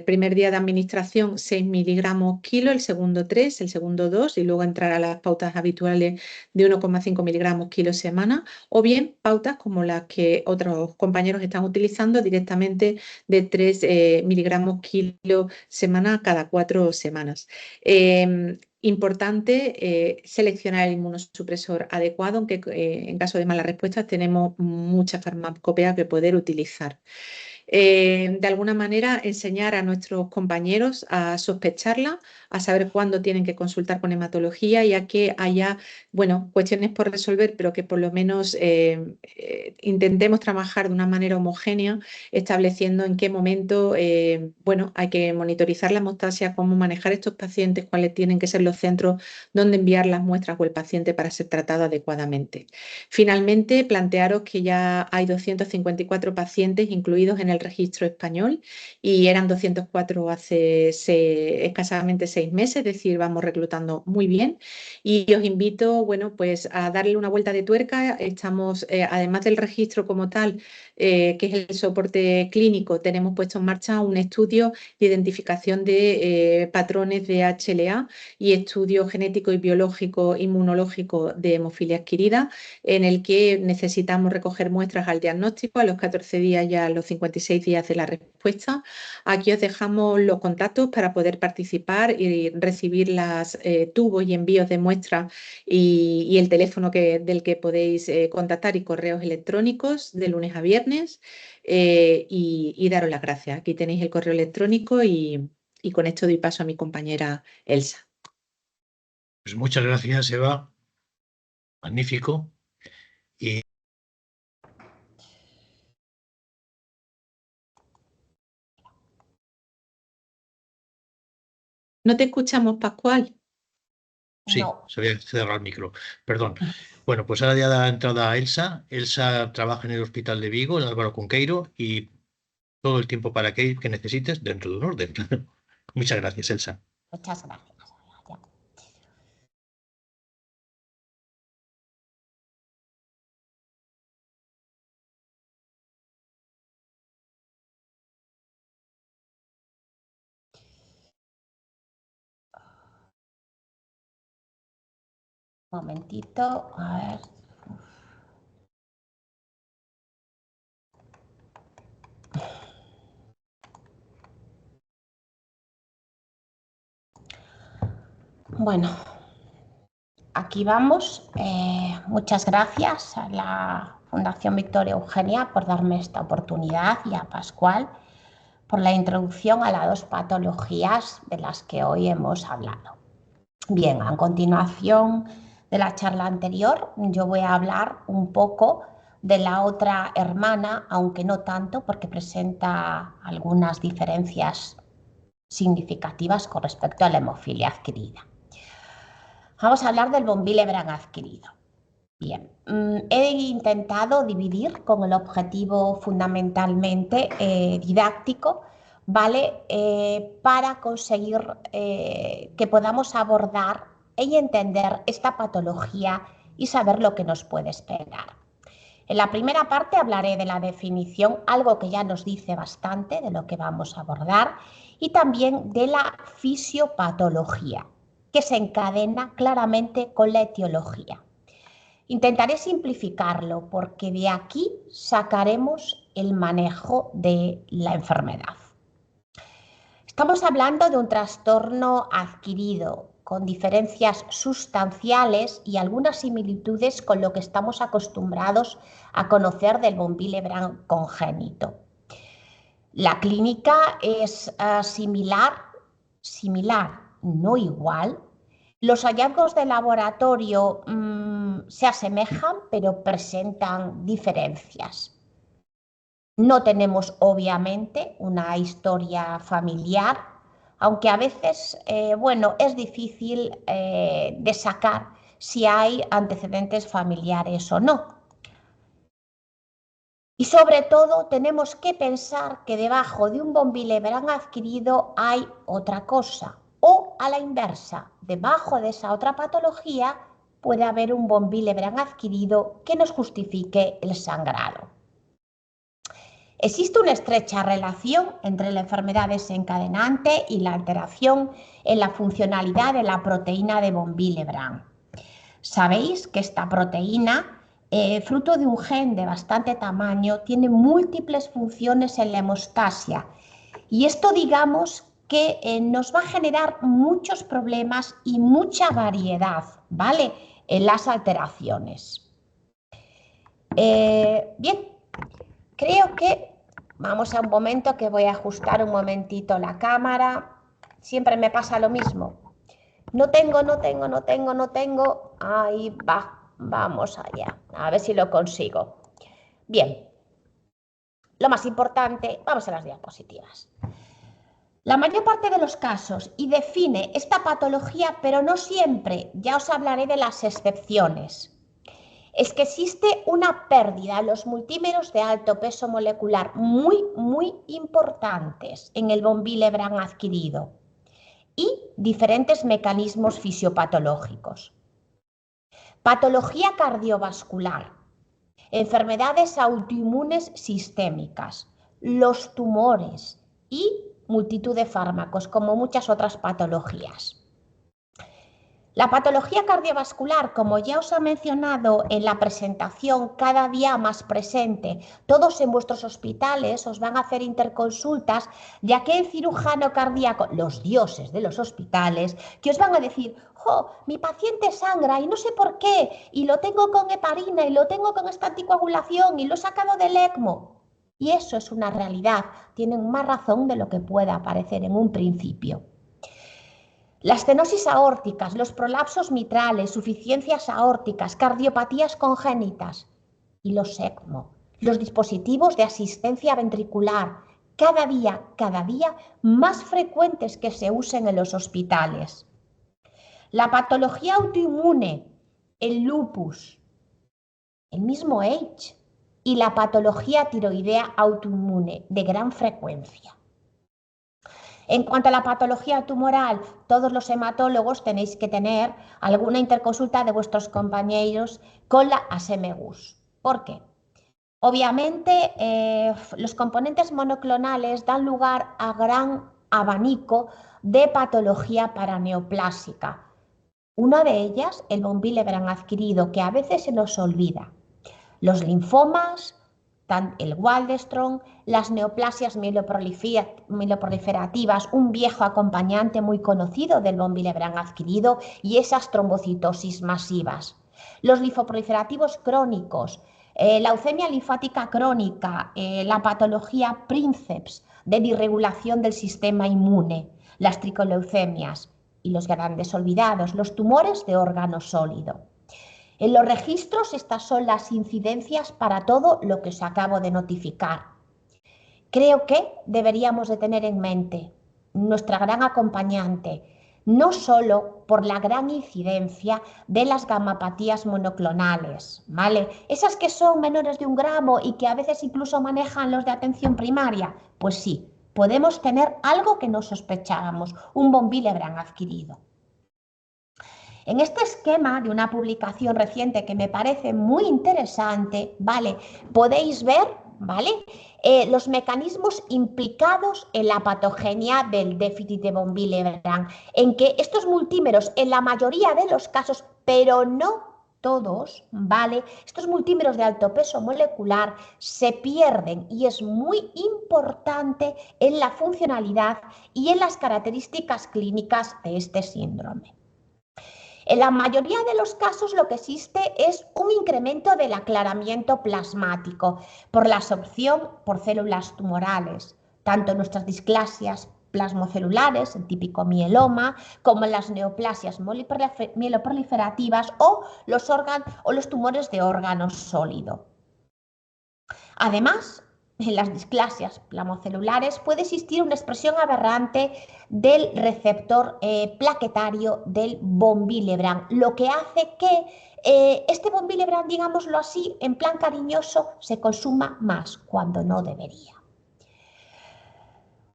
primer día de administración 6 miligramos kilo, el segundo 3, el segundo 2 y luego entrar a las pautas habituales de 1,5 miligramos kilo semana o bien pautas como las que otros compañeros están utilizando directamente de 3 miligramos kilo semana cada 4 semanas. Importante seleccionar el inmunosupresor adecuado, aunque en caso de malas respuestas tenemos mucha farmacopea que poder utilizar. De alguna manera enseñar a nuestros compañeros a sospecharla, a saber cuándo tienen que consultar con hematología y a que haya, bueno, cuestiones por resolver, pero que por lo menos intentemos trabajar de una manera homogénea, estableciendo en qué momento, bueno, hay que monitorizar la hemostasia, cómo manejar estos pacientes, cuáles tienen que ser los centros donde enviar las muestras o el paciente para ser tratado adecuadamente. Finalmente, plantearos que ya hay 254 pacientes incluidos en el el registro español y eran 204 hace escasamente 6 meses, es decir, vamos reclutando muy bien. Y os invito, bueno, pues a darle una vuelta de tuerca. Estamos, además del registro como tal, que es el soporte clínico, tenemos puesto en marcha un estudio de identificación de patrones de HLA y estudio genético y biológico inmunológico de hemofilia adquirida, en el que necesitamos recoger muestras al diagnóstico a los 14 días y a los 56 días de la respuesta. Aquí os dejamos los contactos para poder participar y recibir las tubos y envíos de muestras y el teléfono del que podéis contactar y correos electrónicos de lunes a viernes y daros las gracias. Aquí tenéis el correo electrónico y con esto doy paso a mi compañera Elsa. Pues muchas gracias, Eva. Magnífico. Y no te escuchamos, Pascual. sí, No. se había cerrado el micro. Perdón. Bueno, pues ahora ya da entrada a Elsa. Elsa trabaja en el Hospital de Vigo, en Álvaro Cunqueiro, y todo el tiempo para que necesites dentro de un orden. Muchas gracias, Elsa. Muchas gracias. Ya. Un momentito, a ver. Bueno, aquí vamos. Muchas gracias a la Fundación Victoria Eugenia por darme esta oportunidad y a Pascual por la introducción a las 2 patologías de las que hoy hemos hablado. Bien, a continuación de la charla anterior, yo voy a hablar un poco de la otra hermana, aunque no tanto, porque presenta algunas diferencias significativas con respecto a la hemofilia adquirida. Vamos a hablar del von Willebrand adquirido. Bien, he intentado dividir con el objetivo fundamentalmente didáctico, ¿vale? Para conseguir que podamos abordar y entender esta patología y saber lo que nos puede esperar. En la primera parte hablaré de la definición, algo que ya nos dice bastante de lo que vamos a abordar, y también de la fisiopatología, que se encadena claramente con la etiología. Intentaré simplificarlo porque de aquí sacaremos el manejo de la enfermedad. Estamos hablando de un trastorno adquirido con diferencias sustanciales y algunas similitudes con lo que estamos acostumbrados a conocer del von Willebrand congénito. La clínica es similar, no igual. Los hallazgos de laboratorio se asemejan, pero presentan diferencias. No tenemos, obviamente, una historia familiar, aunque a veces, bueno, es difícil de sacar si hay antecedentes familiares o no. Y sobre todo tenemos que pensar que debajo de un von Willebrand adquirido hay otra cosa. O a la inversa, debajo de esa otra patología puede haber un von Willebrand adquirido que nos justifique el sangrado. Existe una estrecha relación entre la enfermedad desencadenante y la alteración en la funcionalidad de la proteína de von Willebrand. Sabéis que esta proteína, fruto de un gen de bastante tamaño, tiene múltiples funciones en la hemostasia y esto, digamos, que nos va a generar muchos problemas y mucha variedad, ¿vale?, en las alteraciones. Bien, creo que vamos a un momento que voy a ajustar un momentito la cámara. Siempre me pasa lo mismo. No tengo. Ahí va, vamos allá. A ver si lo consigo. Bien. Lo más importante, vamos a las diapositivas. La mayor parte de los casos y define esta patología, pero no siempre. Ya os hablaré de las excepciones. es que existe una pérdida en los multímeros de alto peso molecular muy importantes en el von Willebrand adquirido y diferentes mecanismos fisiopatológicos. Patología cardiovascular, enfermedades autoinmunes sistémicas, los tumores y multitud de fármacos, como muchas otras patologías. La patología cardiovascular, como ya os he mencionado en la presentación, cada día más presente, todos en vuestros hospitales os van a hacer interconsultas, ya que el cirujano cardíaco, los dioses de los hospitales, que os van a decir, jo, mi paciente sangra y no sé por qué, y lo tengo con heparina y lo tengo con esta anticoagulación y lo he sacado del ECMO. Y eso es una realidad, tienen más razón de lo que pueda parecer en un principio. Las estenosis aórticas, los prolapsos mitrales, suficiencias aórticas, cardiopatías congénitas y los ECMO, los dispositivos de asistencia ventricular, cada día más frecuentes que se usen en los hospitales. La patología autoinmune, el lupus, el mismo AIDS y la patología tiroidea autoinmune de gran frecuencia. En cuanto a la patología tumoral, todos los hematólogos tenéis que tener alguna interconsulta de vuestros compañeros con la ASEMEGUS. ¿Por qué? Obviamente, los componentes monoclonales dan lugar a gran abanico de patología paraneoplásica. Una de ellas, el von Willebrand adquirido, que a veces se nos olvida. Los linfomas, el Waldenström, las neoplasias mieloproliferativas, un viejo acompañante muy conocido del von Willebrand adquirido, y esas trombocitosis masivas. Los linfoproliferativos crónicos, la leucemia linfática crónica, la patología Princeps de disregulación del sistema inmune, las tricoleucemias y los grandes olvidados, los tumores de órgano sólido. En los registros estas son las incidencias para todo lo que os acabo de notificar. Creo que deberíamos de tener en mente nuestra gran acompañante, no solo por la gran incidencia de las gamapatías monoclonales, ¿vale? Esas que son menores de 1 gramo y que a veces incluso manejan los de atención primaria, pues sí, podemos tener algo que no sospechábamos, un von Willebrand adquirido. En este esquema de una publicación reciente que me parece muy interesante, ¿vale? Podéis ver, ¿vale? Los mecanismos implicados en la patogenia del déficit de von Willebrand, en que estos multímeros, en la mayoría de los casos, pero no todos, ¿vale? Estos multímeros de alto peso molecular se pierden y es muy importante en la funcionalidad y en las características clínicas de este síndrome. En la mayoría de los casos lo que existe es un incremento del aclaramiento plasmático por la absorción por células tumorales, tanto en nuestras displasias plasmocelulares, el típico mieloma, como en las neoplasias mieloproliferativas o los tumores de órgano sólido. Además, en las displasias plasmocelulares puede existir una expresión aberrante del receptor plaquetario del von Willebrand, lo que hace que este von Willebrand, digámoslo así, en plan cariñoso, se consuma más cuando no debería.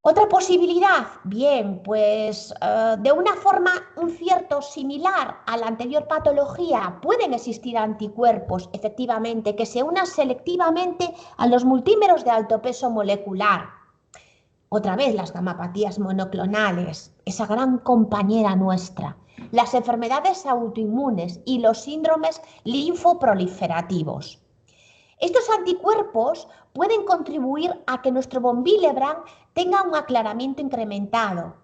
Otra posibilidad, bien, pues de una forma un cierto similar a la anterior patología, pueden existir anticuerpos, efectivamente, que se unan selectivamente a los multímeros de alto peso molecular. Otra vez las gamapatías monoclonales, esa gran compañera nuestra, las enfermedades autoinmunes y los síndromes linfoproliferativos. Estos anticuerpos pueden contribuir a que nuestro von Willebrand tenga un aclaramiento incrementado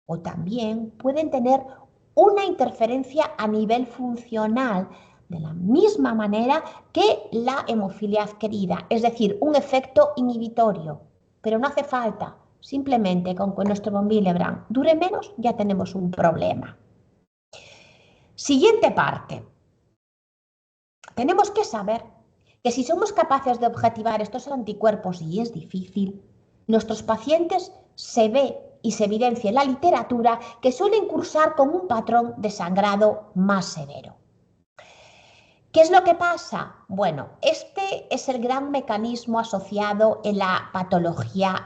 o también pueden tener una interferencia a nivel funcional de la misma manera que la hemofilia adquirida, es decir, un efecto inhibitorio, pero no hace falta, simplemente con que nuestro von Willebrand dure menos ya tenemos un problema. Siguiente parte. Tenemos que saber que si somos capaces de objetivar estos anticuerpos, y es difícil, nuestros pacientes se ve y se evidencia en la literatura que suelen cursar con un patrón de sangrado más severo. ¿Qué es lo que pasa? Bueno, este es el gran mecanismo asociado en la patología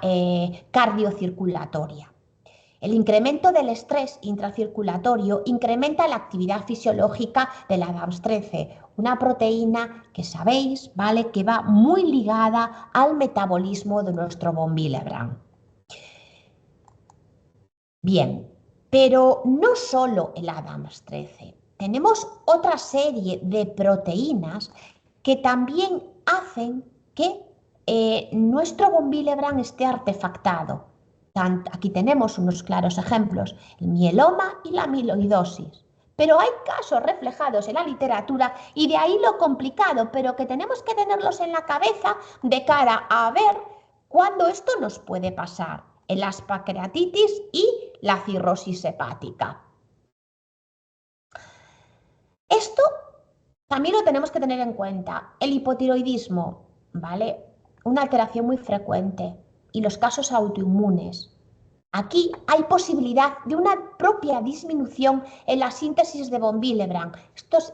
cardiocirculatoria. El incremento del estrés intracirculatorio incrementa la actividad fisiológica de la ADAMS13, una proteína que sabéis, ¿vale?, que va muy ligada al metabolismo de nuestro von Willebrand. Bien, pero no solo el ADAMS13. Tenemos otra serie de proteínas que también hacen que nuestro von Willebrand esté artefactado. Aquí tenemos unos claros ejemplos, el mieloma y la amiloidosis. Pero hay casos reflejados en la literatura y de ahí lo complicado, pero que tenemos que tenerlos en la cabeza de cara a ver cuándo esto nos puede pasar, en las pancreatitis y la cirrosis hepática. Esto también lo tenemos que tener en cuenta. El hipotiroidismo, ¿vale? Una alteración muy frecuente, y los casos autoinmunes. Aquí hay posibilidad de una propia disminución en la síntesis de von Willebrand.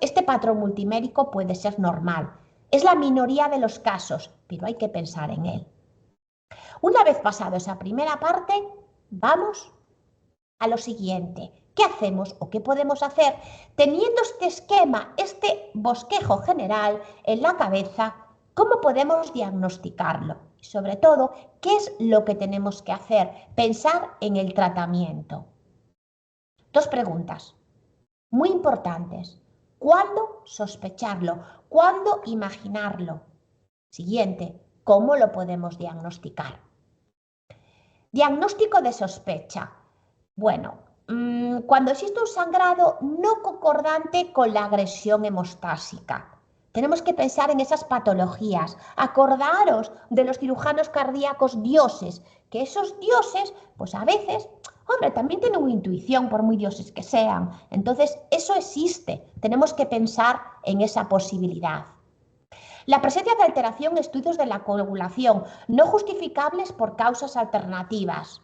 Este patrón multimérico puede ser normal. Es la minoría de los casos, pero hay que pensar en él. Una vez pasado esa primera parte, vamos a lo siguiente. ¿Qué hacemos o qué podemos hacer teniendo este esquema, este bosquejo general en la cabeza? ¿Cómo podemos diagnosticarlo? Y sobre todo, ¿qué es lo que tenemos que hacer? Pensar en el tratamiento. Dos preguntas muy importantes. ¿Cuándo sospecharlo? ¿Cuándo imaginarlo? Siguiente, ¿cómo lo podemos diagnosticar? Diagnóstico de sospecha. Bueno, cuando existe un sangrado no concordante con la agresión hemostásica. Tenemos que pensar en esas patologías. Acordaros de los cirujanos cardíacos dioses, que esos dioses, pues a veces, hombre, también tienen una intuición, por muy dioses que sean. Entonces, eso existe. Tenemos que pensar en esa posibilidad. La presencia de alteración en estudios de la coagulación, no justificables por causas alternativas.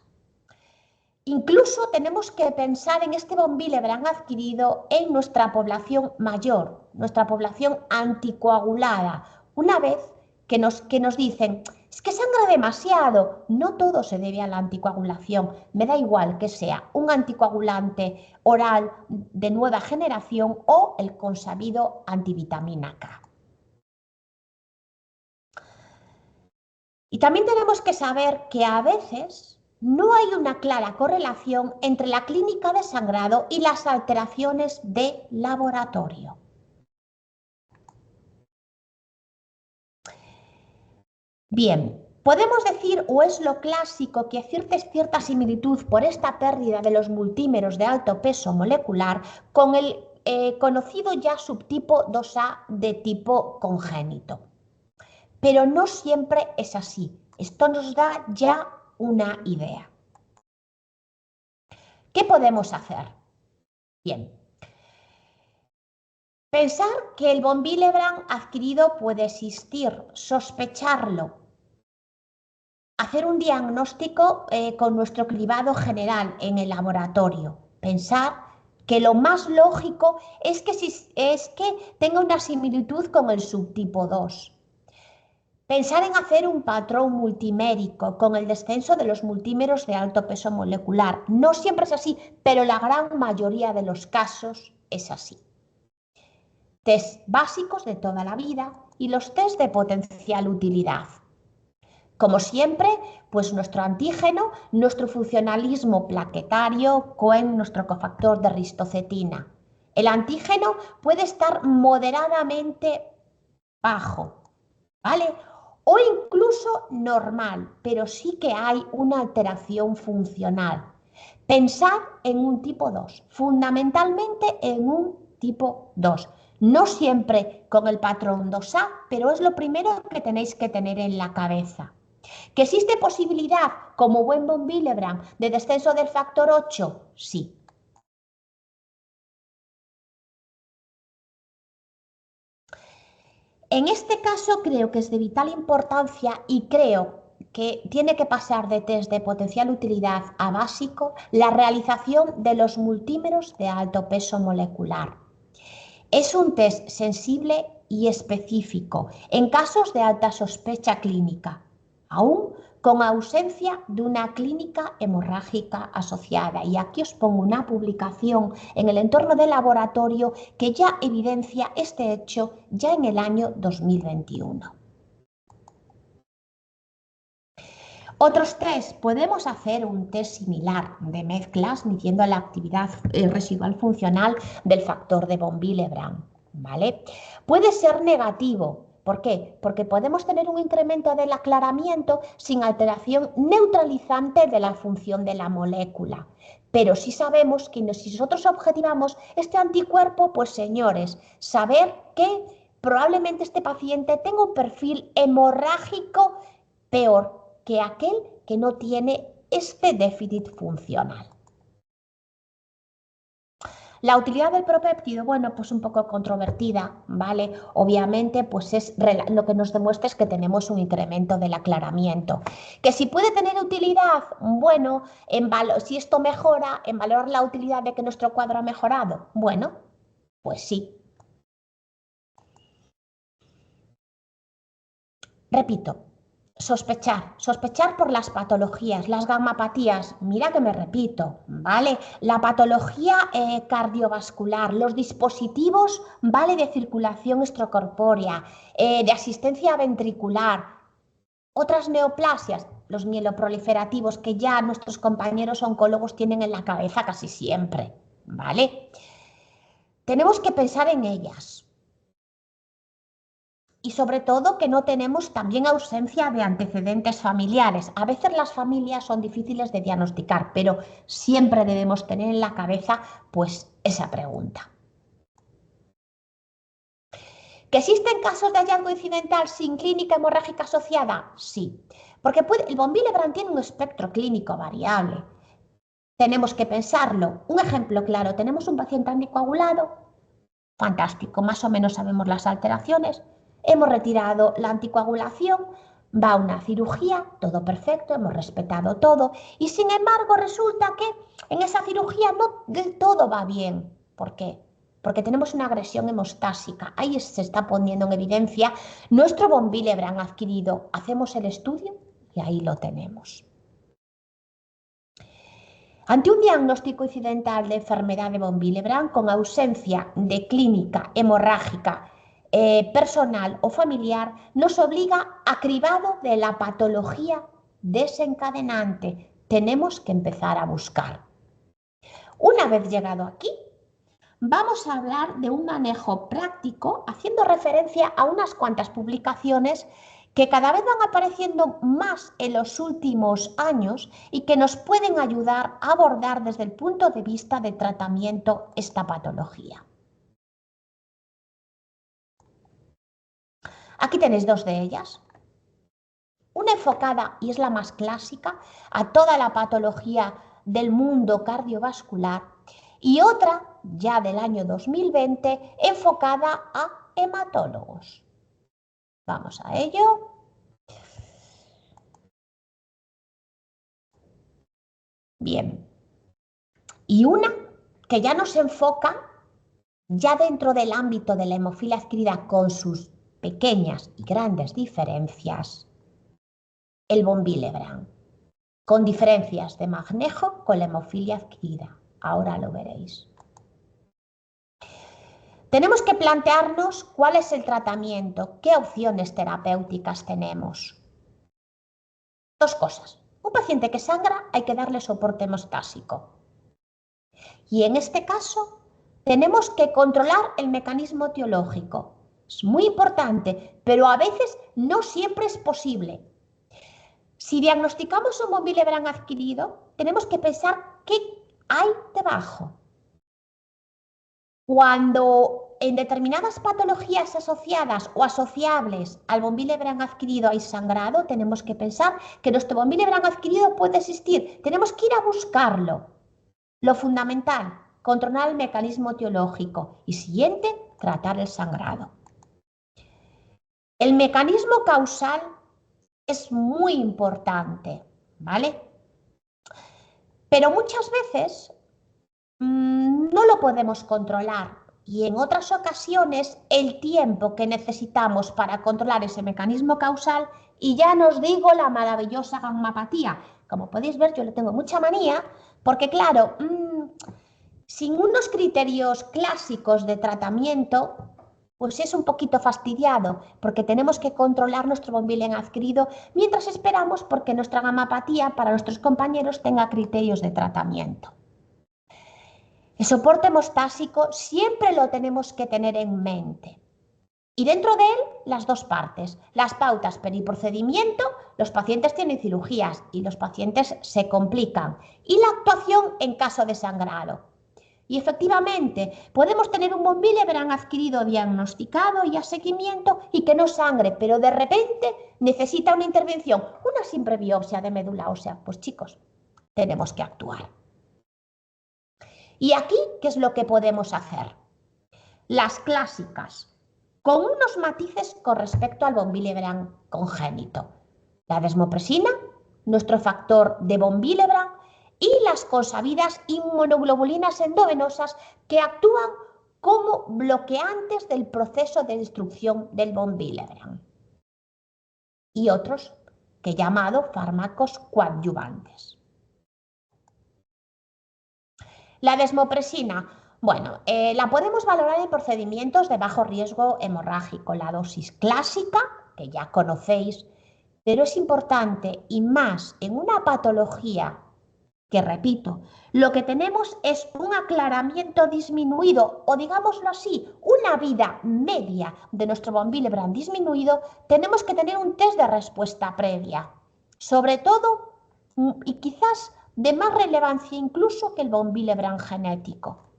Incluso tenemos que pensar en este von Willebrand adquirido en nuestra población mayor, nuestra población anticoagulada. Una vez que nos dicen, es que sangra demasiado, no todo se debe a la anticoagulación, me da igual que sea un anticoagulante oral de nueva generación o el consabido antivitamina K. Y también tenemos que saber que a veces no hay una clara correlación entre la clínica de sangrado y las alteraciones de laboratorio. Bien, podemos decir, o es lo clásico, que existe cierta similitud por esta pérdida de los multímeros de alto peso molecular con el conocido ya subtipo 2A de tipo congénito. Pero no siempre es así. Esto nos da ya una idea. ¿Qué podemos hacer? Bien. Pensar que el von Willebrand adquirido puede existir, sospecharlo, hacer un diagnóstico con nuestro cribado general en el laboratorio. Pensar que lo más lógico es que tenga una similitud con el subtipo 2. Pensar en hacer un patrón multimérico con el descenso de los multímeros de alto peso molecular. No siempre es así, pero la gran mayoría de los casos es así. Test básicos de toda la vida y los test de potencial utilidad. Como siempre, pues nuestro antígeno, nuestro funcionalismo plaquetario, Cohen, nuestro cofactor de ristocetina. El antígeno puede estar moderadamente bajo, ¿vale? O incluso normal, pero sí que hay una alteración funcional. Pensar en un tipo 2, fundamentalmente en un tipo 2. No siempre con el patrón 2A, pero es lo primero que tenéis que tener en la cabeza. ¿Que existe posibilidad, como buen von Willebrand, de descenso del factor 8? Sí. En este caso creo que es de vital importancia y creo que tiene que pasar de test de potencial utilidad a básico la realización de los multímeros de alto peso molecular. Es un test sensible y específico en casos de alta sospecha clínica, aún con ausencia de una clínica hemorrágica asociada. Y aquí os pongo una publicación en el entorno del laboratorio que ya evidencia este hecho ya en el año 2021. Otros test, podemos hacer un test similar de mezclas midiendo la actividad residual funcional del factor de von Willebrand, ¿vale? Puede ser negativo. ¿Por qué? Porque podemos tener un incremento del aclaramiento sin alteración neutralizante de la función de la molécula. Pero sí sabemos que si nosotros objetivamos este anticuerpo, pues señores, saber que probablemente este paciente tenga un perfil hemorrágico peor que aquel que no tiene este déficit funcional. La utilidad del propéptido, bueno, pues un poco controvertida, ¿vale? Obviamente, pues lo que nos demuestra es que tenemos un incremento del aclaramiento. Que si puede tener utilidad, bueno, si esto mejora, en valorar la utilidad de que nuestro cuadro ha mejorado, bueno, pues sí. Repito. Sospechar por las patologías, las gamapatías, mira que me repito, ¿vale? La patología cardiovascular, los dispositivos, ¿vale? De circulación extracorpórea, de asistencia ventricular, otras neoplasias, los mieloproliferativos que ya nuestros compañeros oncólogos tienen en la cabeza casi siempre, ¿vale? Tenemos que pensar en ellas. Y sobre todo que no tenemos también ausencia de antecedentes familiares. A veces las familias son difíciles de diagnosticar, pero siempre debemos tener en la cabeza pues esa pregunta. ¿Que existen casos de hallazgo incidental sin clínica hemorrágica asociada? Sí, porque el von Willebrand tiene un espectro clínico variable. Tenemos que pensarlo. Un ejemplo claro, tenemos un paciente anticoagulado, fantástico, más o menos sabemos las alteraciones. Hemos retirado la anticoagulación, va a una cirugía, todo perfecto, hemos respetado todo y sin embargo resulta que en esa cirugía no del todo va bien. ¿Por qué? Porque tenemos una agresión hemostásica. Ahí se está poniendo en evidencia nuestro von Willebrand adquirido. Hacemos el estudio y ahí lo tenemos. Ante un diagnóstico incidental de enfermedad de von Willebrand con ausencia de clínica hemorrágica personal o familiar, nos obliga a cribado de la patología desencadenante. Tenemos que empezar a buscar. Una vez llegado aquí, vamos a hablar de un manejo práctico haciendo referencia a unas cuantas publicaciones que cada vez van apareciendo más en los últimos años y que nos pueden ayudar a abordar desde el punto de vista de tratamiento esta patología. Aquí tenéis dos de ellas. Una enfocada, y es la más clásica, a toda la patología del mundo cardiovascular, y otra, ya del año 2020, enfocada a hematólogos. Vamos a ello. Bien. Y una que ya nos enfoca, ya dentro del ámbito de la hemofilia adquirida con sus pequeñas y grandes diferencias, el von Willebrand, con diferencias de manejo con la hemofilia adquirida. Ahora lo veréis. Tenemos que plantearnos cuál es el tratamiento, qué opciones terapéuticas tenemos. Dos cosas. Un paciente que sangra hay que darle soporte hemostásico. Y en este caso tenemos que controlar el mecanismo etiológico. Es muy importante, pero a veces no siempre es posible. Si diagnosticamos un von Willebrand adquirido, tenemos que pensar qué hay debajo. Cuando en determinadas patologías asociadas o asociables al von Willebrand adquirido hay sangrado, tenemos que pensar que nuestro von Willebrand adquirido puede existir. Tenemos que ir a buscarlo. Lo fundamental, controlar el mecanismo etiológico y siguiente, tratar el sangrado. El mecanismo causal es muy importante, ¿vale? Pero muchas veces no lo podemos controlar. y en otras ocasiones el tiempo que necesitamos para controlar ese mecanismo causal, y ya no os digo la maravillosa gammapatía. Como podéis ver, yo le tengo mucha manía porque, claro, sin unos criterios clásicos de tratamiento, pues es un poquito fastidiado, porque tenemos que controlar nuestro von Willebrand adquirido mientras esperamos porque nuestra gammapatía para nuestros compañeros tenga criterios de tratamiento. El soporte hemostásico siempre lo tenemos que tener en mente. Y dentro de él, las dos partes. Las pautas periprocedimiento, los pacientes tienen cirugías y los pacientes se complican. Y la actuación en caso de sangrado. Y efectivamente, podemos tener un von Willebrand adquirido diagnosticado y a seguimiento y que no sangre, pero de repente necesita una intervención, una simple biopsia de médula ósea. Pues chicos, tenemos que actuar. Y aquí, ¿qué es lo que podemos hacer? Las clásicas, con unos matices con respecto al von Willebrand congénito. La desmopresina, nuestro factor de von Willebrand, y las consabidas inmunoglobulinas endovenosas que actúan como bloqueantes del proceso de destrucción del von Willebrand. Y otros que he llamado fármacos coadyuvantes. La desmopresina, bueno, la podemos valorar en procedimientos de bajo riesgo hemorrágico. La dosis clásica, que ya conocéis, pero es importante y más en una patología que, repito, lo que tenemos es un aclaramiento disminuido, o digámoslo así, una vida media de nuestro von Willebrand disminuido, tenemos que tener un test de respuesta previa. Sobre todo, y quizás de más relevancia incluso que el von Willebrand genético.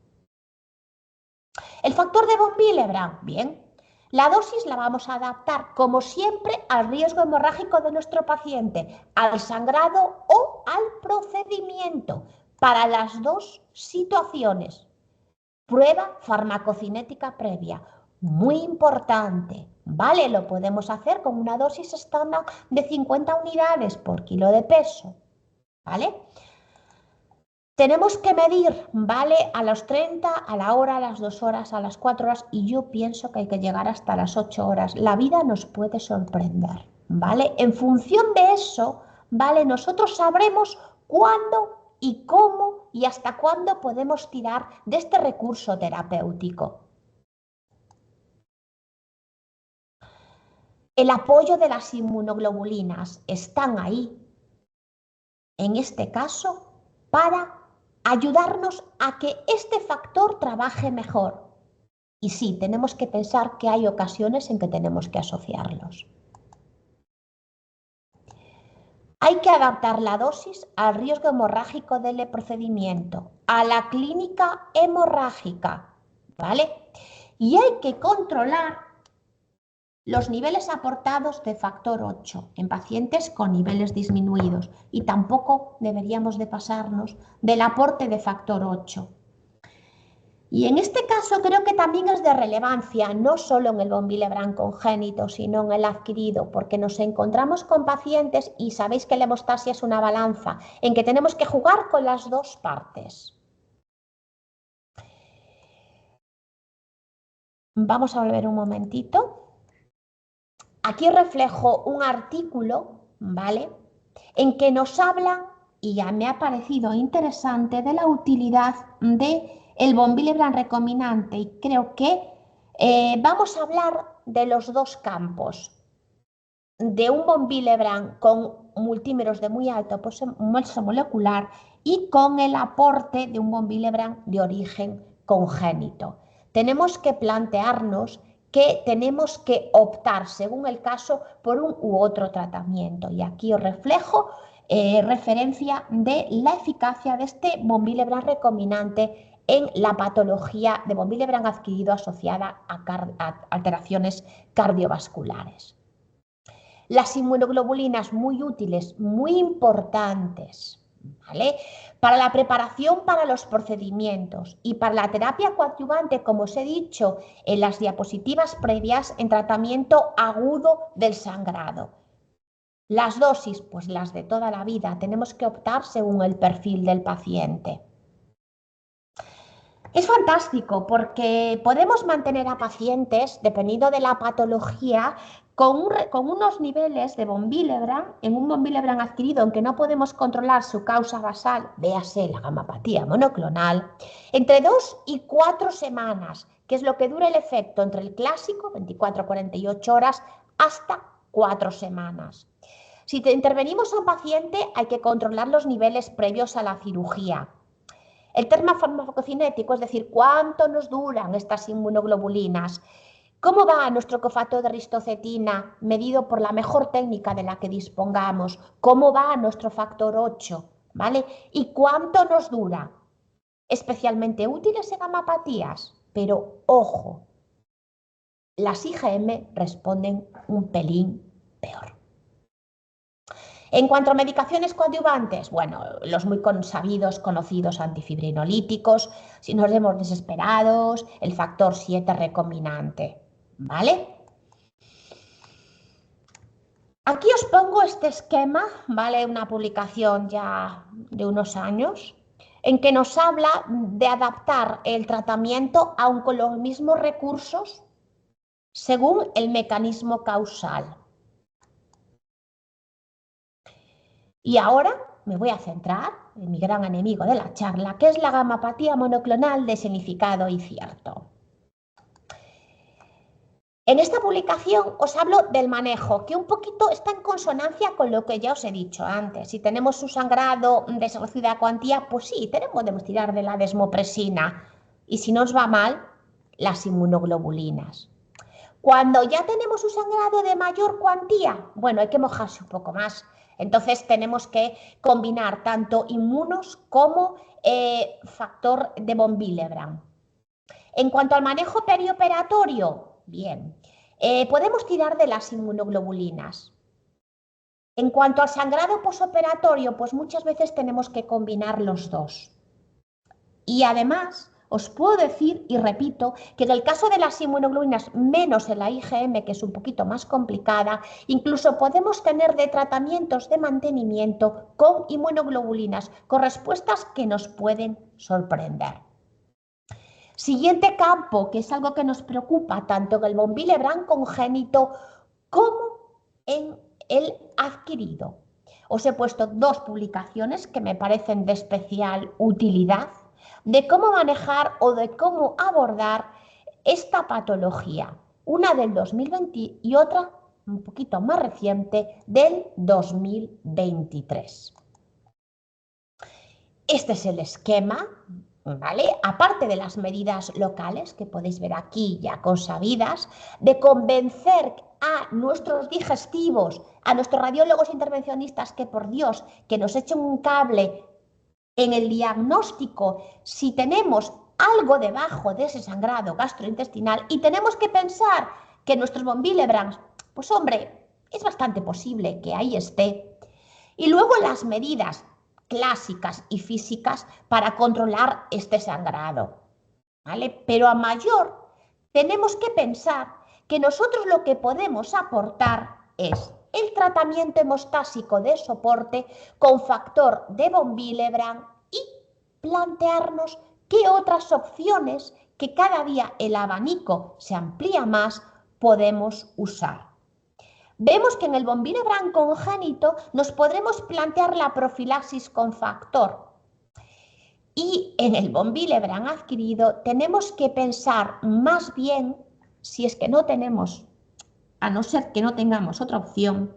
El factor de von Willebrand, bien. La dosis la vamos a adaptar, como siempre, al riesgo hemorrágico de nuestro paciente, al sangrado o al procedimiento, para las dos situaciones. Prueba farmacocinética previa, muy importante, ¿vale? Lo podemos hacer con una dosis estándar de 50 unidades por kilo de peso, ¿vale? Tenemos que medir, ¿vale? A los 30, a la hora, a las 2 horas, a las 4 horas, y yo pienso que hay que llegar hasta las 8 horas. La vida nos puede sorprender, ¿vale? En función de eso, ¿vale? Nosotros sabremos cuándo y cómo y hasta cuándo podemos tirar de este recurso terapéutico. El apoyo de las inmunoglobulinas están ahí, en este caso, para ayudarnos a que este factor trabaje mejor. Y sí, tenemos que pensar que hay ocasiones en que tenemos que asociarlos. Hay que adaptar la dosis al riesgo hemorrágico del procedimiento, a la clínica hemorrágica, ¿vale? Y hay que controlar los niveles aportados de factor 8 en pacientes con niveles disminuidos, y tampoco deberíamos de pasarnos del aporte de factor 8. Y en este caso creo que también es de relevancia, no solo en el von Willebrand congénito, sino en el adquirido, porque nos encontramos con pacientes, y sabéis que la hemostasia es una balanza, en que tenemos que jugar con las dos partes. Vamos a volver un momentito. Aquí reflejo un artículo, ¿vale?, en que nos hablan, y ya me ha parecido interesante, de la utilidad del von Willebrand recombinante, y creo que vamos a hablar de los dos campos, de un von Willebrand con multímeros de muy alto peso molecular y con el aporte de un von Willebrand de origen congénito. Tenemos que plantearnos que tenemos que optar, según el caso, por un u otro tratamiento. Y aquí os reflejo referencia de la eficacia de este von Willebrand recombinante en la patología de von Willebrand adquirido asociada a alteraciones cardiovasculares. Las inmunoglobulinas muy útiles, muy importantes, ¿vale?, para la preparación para los procedimientos y para la terapia coadyuvante, como os he dicho en las diapositivas previas, en tratamiento agudo del sangrado. Las dosis, pues las de toda la vida, tenemos que optar según el perfil del paciente. Es fantástico porque podemos mantener a pacientes, dependiendo de la patología, con unos niveles de von Willebrand, en un von Willebrand adquirido en que no podemos controlar su causa basal, véase la gamapatía monoclonal, entre 2 y 4 semanas, que es lo que dura el efecto entre el clásico, 24 a 48 horas, hasta 4 semanas. Si intervenimos a un paciente, hay que controlar los niveles previos a la cirugía. El tema farmacocinético, es decir, cuánto nos duran estas inmunoglobulinas, cómo va nuestro cofactor de ristocetina medido por la mejor técnica de la que dispongamos, cómo va nuestro factor 8, ¿vale? Y cuánto nos dura. Especialmente útiles en gamapatías, pero ojo, las IgM responden un pelín peor. En cuanto a medicaciones coadyuvantes, bueno, los muy consabidos, conocidos antifibrinolíticos, si nos vemos desesperados, el factor 7 recombinante, ¿vale? Aquí os pongo este esquema, ¿vale? Una publicación ya de unos años, en que nos habla de adaptar el tratamiento aun con los mismos recursos según el mecanismo causal. Y ahora me voy a centrar en mi gran enemigo de la charla, que es la gamapatía monoclonal de significado incierto. En esta publicación os hablo del manejo, que un poquito está en consonancia con lo que ya os he dicho antes. Si tenemos un sangrado de reducida cuantía, pues sí, podemos tirar de la desmopresina. Y si nos va mal, las inmunoglobulinas. Cuando ya tenemos un sangrado de mayor cuantía, bueno, hay que mojarse un poco más. Entonces tenemos que combinar tanto inmunos como factor de von Willebrand. En cuanto al manejo perioperatorio, bien, podemos tirar de las inmunoglobulinas. En cuanto al sangrado posoperatorio, pues muchas veces tenemos que combinar los dos. Y además, os puedo decir, y repito, que en el caso de las inmunoglobulinas, menos en la IgM, que es un poquito más complicada, incluso podemos tener de tratamientos de mantenimiento con inmunoglobulinas, con respuestas que nos pueden sorprender. Siguiente campo, que es algo que nos preocupa tanto en el von Willebrand congénito como en el adquirido. Os he puesto dos publicaciones que me parecen de especial utilidad de cómo manejar o de cómo abordar esta patología. Una del 2020 y otra un poquito más reciente del 2023. Este es el esquema, ¿vale? Aparte de las medidas locales que podéis ver aquí ya consabidas, de convencer a nuestros digestivos, a nuestros radiólogos intervencionistas que por Dios, que nos echen un cable en el diagnóstico si tenemos algo debajo de ese sangrado gastrointestinal y tenemos que pensar que nuestros von Willebrand, pues hombre, es bastante posible que ahí esté. Y luego las medidas clásicas y físicas para controlar este sangrado, ¿vale? Pero a mayor tenemos que pensar que nosotros lo que podemos aportar es el tratamiento hemostásico de soporte con factor de von Willebrand y plantearnos qué otras opciones, que cada día el abanico se amplía más, podemos usar. Vemos que en el von Willebrand congénito nos podremos plantear la profilaxis con factor. Y en el von Willebrand adquirido tenemos que pensar más bien, si es que no tenemos, a no ser que no tengamos otra opción,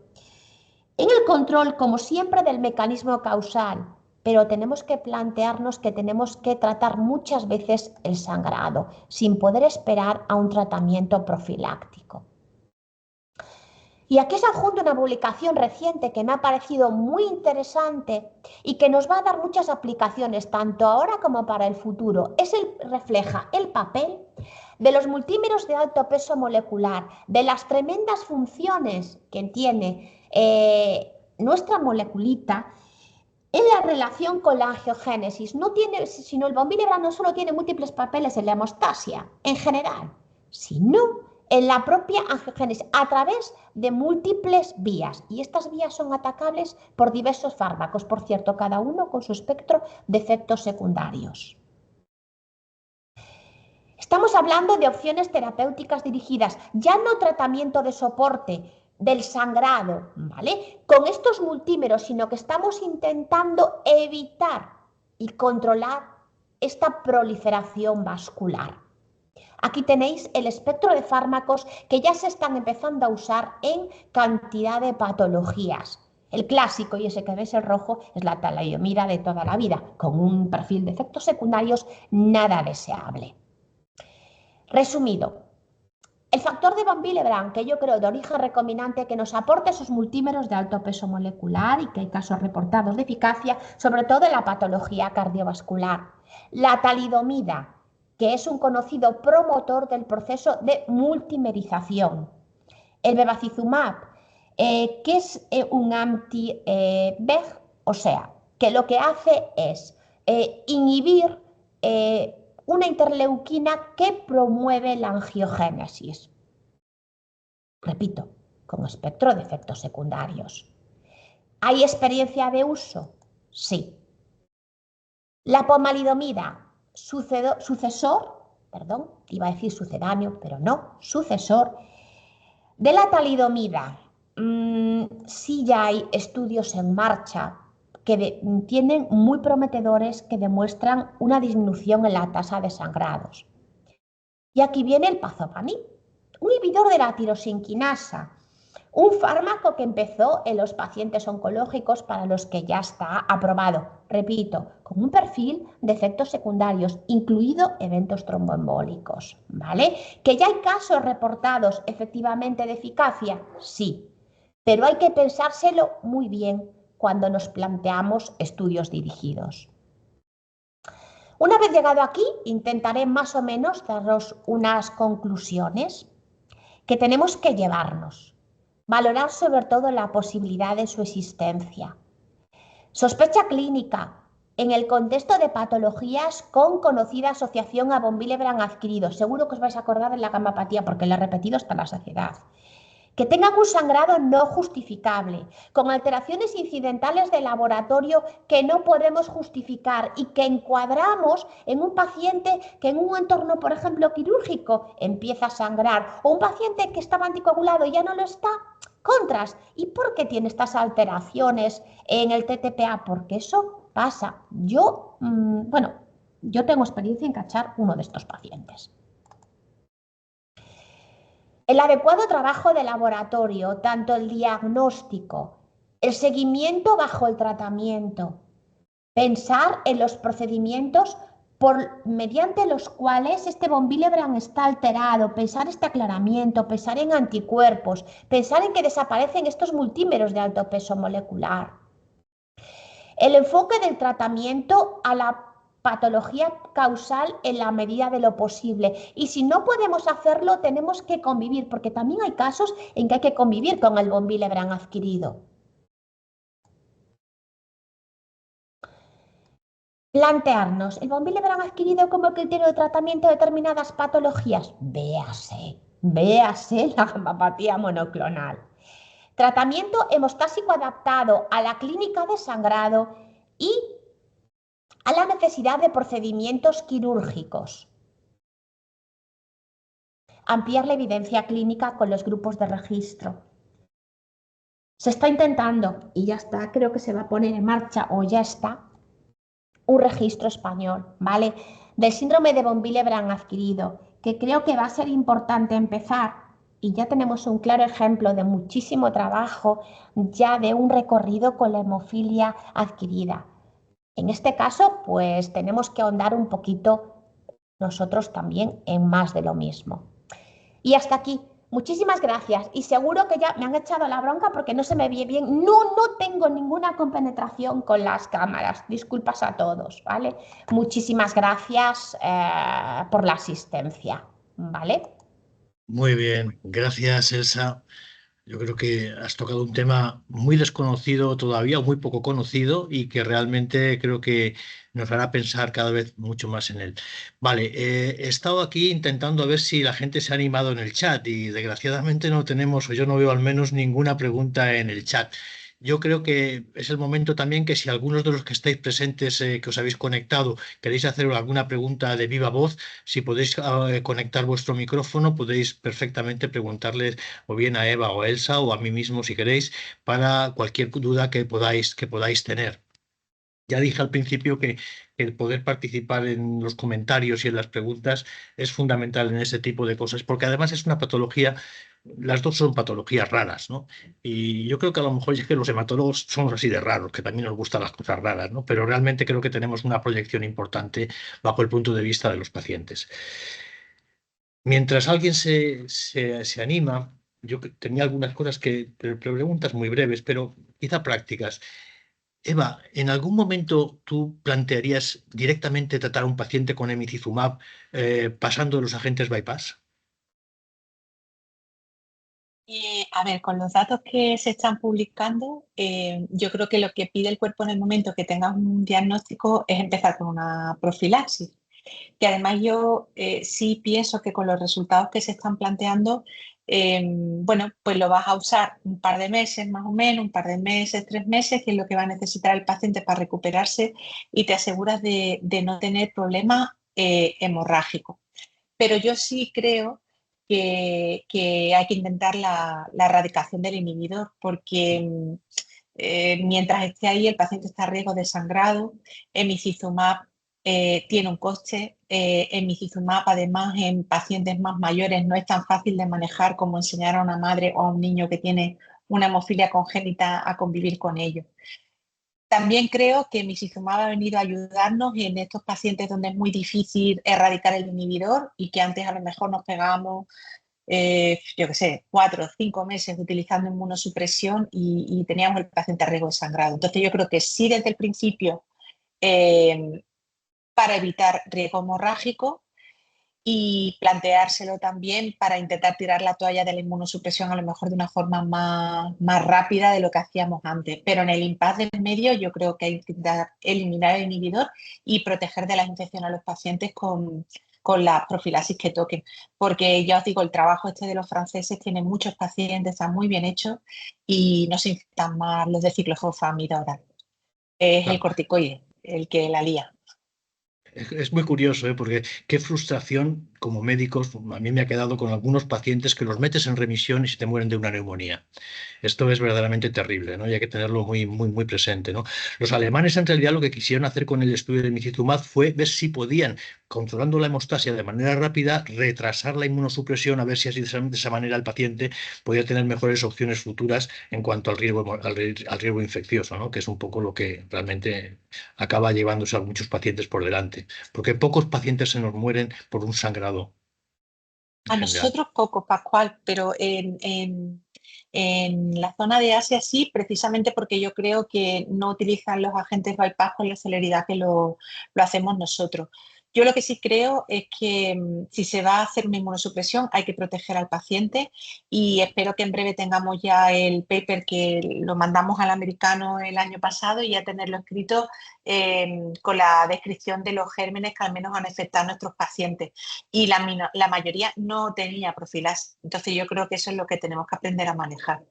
en el control, como siempre, del mecanismo causal, pero tenemos que plantearnos que tenemos que tratar muchas veces el sangrado, sin poder esperar a un tratamiento profiláctico. Y aquí os adjunto una publicación reciente que me ha parecido muy interesante y que nos va a dar muchas aplicaciones, tanto ahora como para el futuro. Refleja el papel de los multímeros de alto peso molecular, de las tremendas funciones que tiene nuestra moleculita en la relación con la angiogénesis. No tiene, sino el von Willebrand no solo tiene múltiples papeles en la hemostasia en general, sino en la propia angiogénesis a través de múltiples vías. Y estas vías son atacables por diversos fármacos, por cierto, cada uno con su espectro de efectos secundarios. Estamos hablando de opciones terapéuticas dirigidas, ya no tratamiento de soporte del sangrado, ¿vale? Con estos multímeros, sino que estamos intentando evitar y controlar esta proliferación vascular. Aquí tenéis el espectro de fármacos que ya se están empezando a usar en cantidad de patologías. El clásico, y ese que ves el rojo, es la talidomida de toda la vida, con un perfil de efectos secundarios nada deseable. Resumido, el factor de von Willebrand, que yo creo de origen recombinante, que nos aporta esos multímeros de alto peso molecular y que hay casos reportados de eficacia, sobre todo en la patología cardiovascular. La talidomida, que es un conocido promotor del proceso de multimerización. El bevacizumab, que es un anti-VEG, o sea, que lo que hace es inhibir una interleuquina que promueve la angiogénesis. Repito, con espectro de efectos secundarios. ¿Hay experiencia de uso? Sí. La pomalidomida, sucesor, perdón, iba a decir sucedáneo, pero no, sucesor de la talidomida. Sí ya hay estudios en marcha que tienen muy prometedores que demuestran una disminución en la tasa de sangrados. Y aquí viene el pazopanib, un inhibidor de la tirosinquinasa, un fármaco que empezó en los pacientes oncológicos para los que ya está aprobado, repito, con un perfil de efectos secundarios, incluido eventos tromboembólicos, ¿vale? ¿Que ya hay casos reportados efectivamente de eficacia? Sí, pero hay que pensárselo muy bien cuando nos planteamos estudios dirigidos. Una vez llegado aquí, intentaré más o menos daros unas conclusiones que tenemos que llevarnos. Valorar sobre todo la posibilidad de su existencia. Sospecha clínica en el contexto de patologías con conocida asociación a von Willebrand adquirido. Seguro que os vais a acordar de la gamapatía porque la he repetido hasta la saciedad. Que tengan un sangrado no justificable, con alteraciones incidentales de laboratorio que no podemos justificar y que encuadramos en un paciente que en un entorno, por ejemplo, quirúrgico, empieza a sangrar, o un paciente que estaba anticoagulado y ya no lo está. Contras. ¿Y por qué tiene estas alteraciones en el TTPA? Porque eso pasa. Yo tengo experiencia en cachar uno de estos pacientes. El adecuado trabajo de laboratorio, tanto el diagnóstico, el seguimiento bajo el tratamiento, pensar en los procedimientos mediante los cuales este von Willebrand está alterado, pensar este aclaramiento, pensar en anticuerpos, pensar en que desaparecen estos multímeros de alto peso molecular. El enfoque del tratamiento a la patología causal en la medida de lo posible. Y si no podemos hacerlo, tenemos que convivir, porque también hay casos en que hay que convivir con el von Willebrand adquirido. Plantearnos el von Willebrand adquirido como criterio de tratamiento de determinadas patologías. Véase la gamapatía monoclonal. Tratamiento hemostásico adaptado a la clínica de sangrado y a la necesidad de procedimientos quirúrgicos. Ampliar la evidencia clínica con los grupos de registro. Se está intentando, y ya está, creo que se va a poner en marcha, o ya está, un registro español, ¿vale? Del síndrome de von Willebrand adquirido, que creo que va a ser importante empezar, y ya tenemos un claro ejemplo de muchísimo trabajo, ya de un recorrido con la hemofilia adquirida. En este caso, pues tenemos que ahondar un poquito nosotros también en más de lo mismo. Y hasta aquí. Muchísimas gracias. Y seguro que ya me han echado la bronca porque no se me ve bien. No tengo ninguna compenetración con las cámaras. Disculpas a todos, ¿vale? Muchísimas gracias por la asistencia, ¿vale? Muy bien. Gracias, Elsa. Yo creo que has tocado un tema muy desconocido todavía, muy poco conocido y que realmente creo que nos hará pensar cada vez mucho más en él. Vale, he estado aquí intentando ver si la gente se ha animado en el chat y desgraciadamente no tenemos, o yo no veo al menos ninguna pregunta en el chat. yo creo que es el momento también que si algunos de los que estáis presentes, que os habéis conectado, queréis hacer alguna pregunta de viva voz, si podéis conectar vuestro micrófono, podéis perfectamente preguntarles o bien a Eva o a Elsa o a mí mismo si queréis, para cualquier duda que podáis tener. Ya dije al principio que el poder participar en los comentarios y en las preguntas es fundamental en ese tipo de cosas, porque además es una patología, las dos son patologías raras, ¿no? Y yo creo que a lo mejor es que los hematólogos somos así de raros, que también nos gustan las cosas raras, ¿no? Pero realmente creo que tenemos una proyección importante bajo el punto de vista de los pacientes. Mientras alguien se anima, tenía algunas cosas preguntas muy breves, pero quizá prácticas. Eva, ¿en algún momento tú plantearías directamente tratar a un paciente con emicizumab pasando de los agentes bypass? A ver, con los datos que se están publicando, yo creo que lo que pide el cuerpo en el momento que tengas un diagnóstico es empezar con una profilaxis. Que además yo sí pienso que con los resultados que se están planteando, bueno, pues lo vas a usar un par de meses más o menos, un par de meses, 3 meses, que es lo que va a necesitar el paciente para recuperarse y te aseguras de no tener problemas hemorrágicos. Pero yo sí creo que hay que intentar la erradicación del inhibidor porque mientras esté ahí el paciente está a riesgo de sangrado. Emicizumab tiene un coste. Emicizumab además en pacientes más mayores no es tan fácil de manejar como enseñar a una madre o a un niño que tiene una hemofilia congénita a convivir con ello. También creo que emicizumab ha venido a ayudarnos en estos pacientes donde es muy difícil erradicar el inhibidor y que antes a lo mejor nos pegábamos, yo qué sé, 4 o 5 meses utilizando inmunosupresión y teníamos el paciente a riesgo de sangrado. Entonces yo creo que sí desde el principio para evitar riesgo hemorrágico y planteárselo también para intentar tirar la toalla de la inmunosupresión a lo mejor de una forma más rápida de lo que hacíamos antes. Pero en el impasse del medio yo creo que hay que intentar eliminar el inhibidor y proteger de las infecciones a los pacientes con la profilaxis que toquen. Porque ya os digo, el trabajo este de los franceses tiene muchos pacientes, está muy bien hecho y no se infectan más los de ciclofosfamida oral. Es el Claro. corticoide el que la lía. Es muy curioso, ¿eh? Porque qué frustración como médicos, a mí me ha quedado con algunos pacientes que los metes en remisión y se te mueren de una neumonía. Esto es verdaderamente terrible, ¿no? Y hay que tenerlo muy, muy, muy presente, ¿no? Los alemanes en realidad lo que quisieron hacer con el estudio de emicizumab fue ver si podían, controlando la hemostasia de manera rápida, retrasar la inmunosupresión, a ver si así de esa manera el paciente podía tener mejores opciones futuras en cuanto al riesgo infeccioso, ¿no? Que es un poco lo que realmente acaba llevándose a muchos pacientes por delante, porque pocos pacientes se nos mueren por un sangrado en A general. nosotros poco, Pascual, pero en la zona de Asia sí, precisamente porque yo creo que no utilizan los agentes bypass con la celeridad que lo hacemos nosotros. Yo lo que sí creo es que si se va a hacer una inmunosupresión hay que proteger al paciente y espero que en breve tengamos ya el paper que lo mandamos al americano el año pasado y ya tenerlo escrito con la descripción de los gérmenes que al menos han afectado a nuestros pacientes y la mayoría no tenía profilaxis. Entonces yo creo que eso es lo que tenemos que aprender a manejar.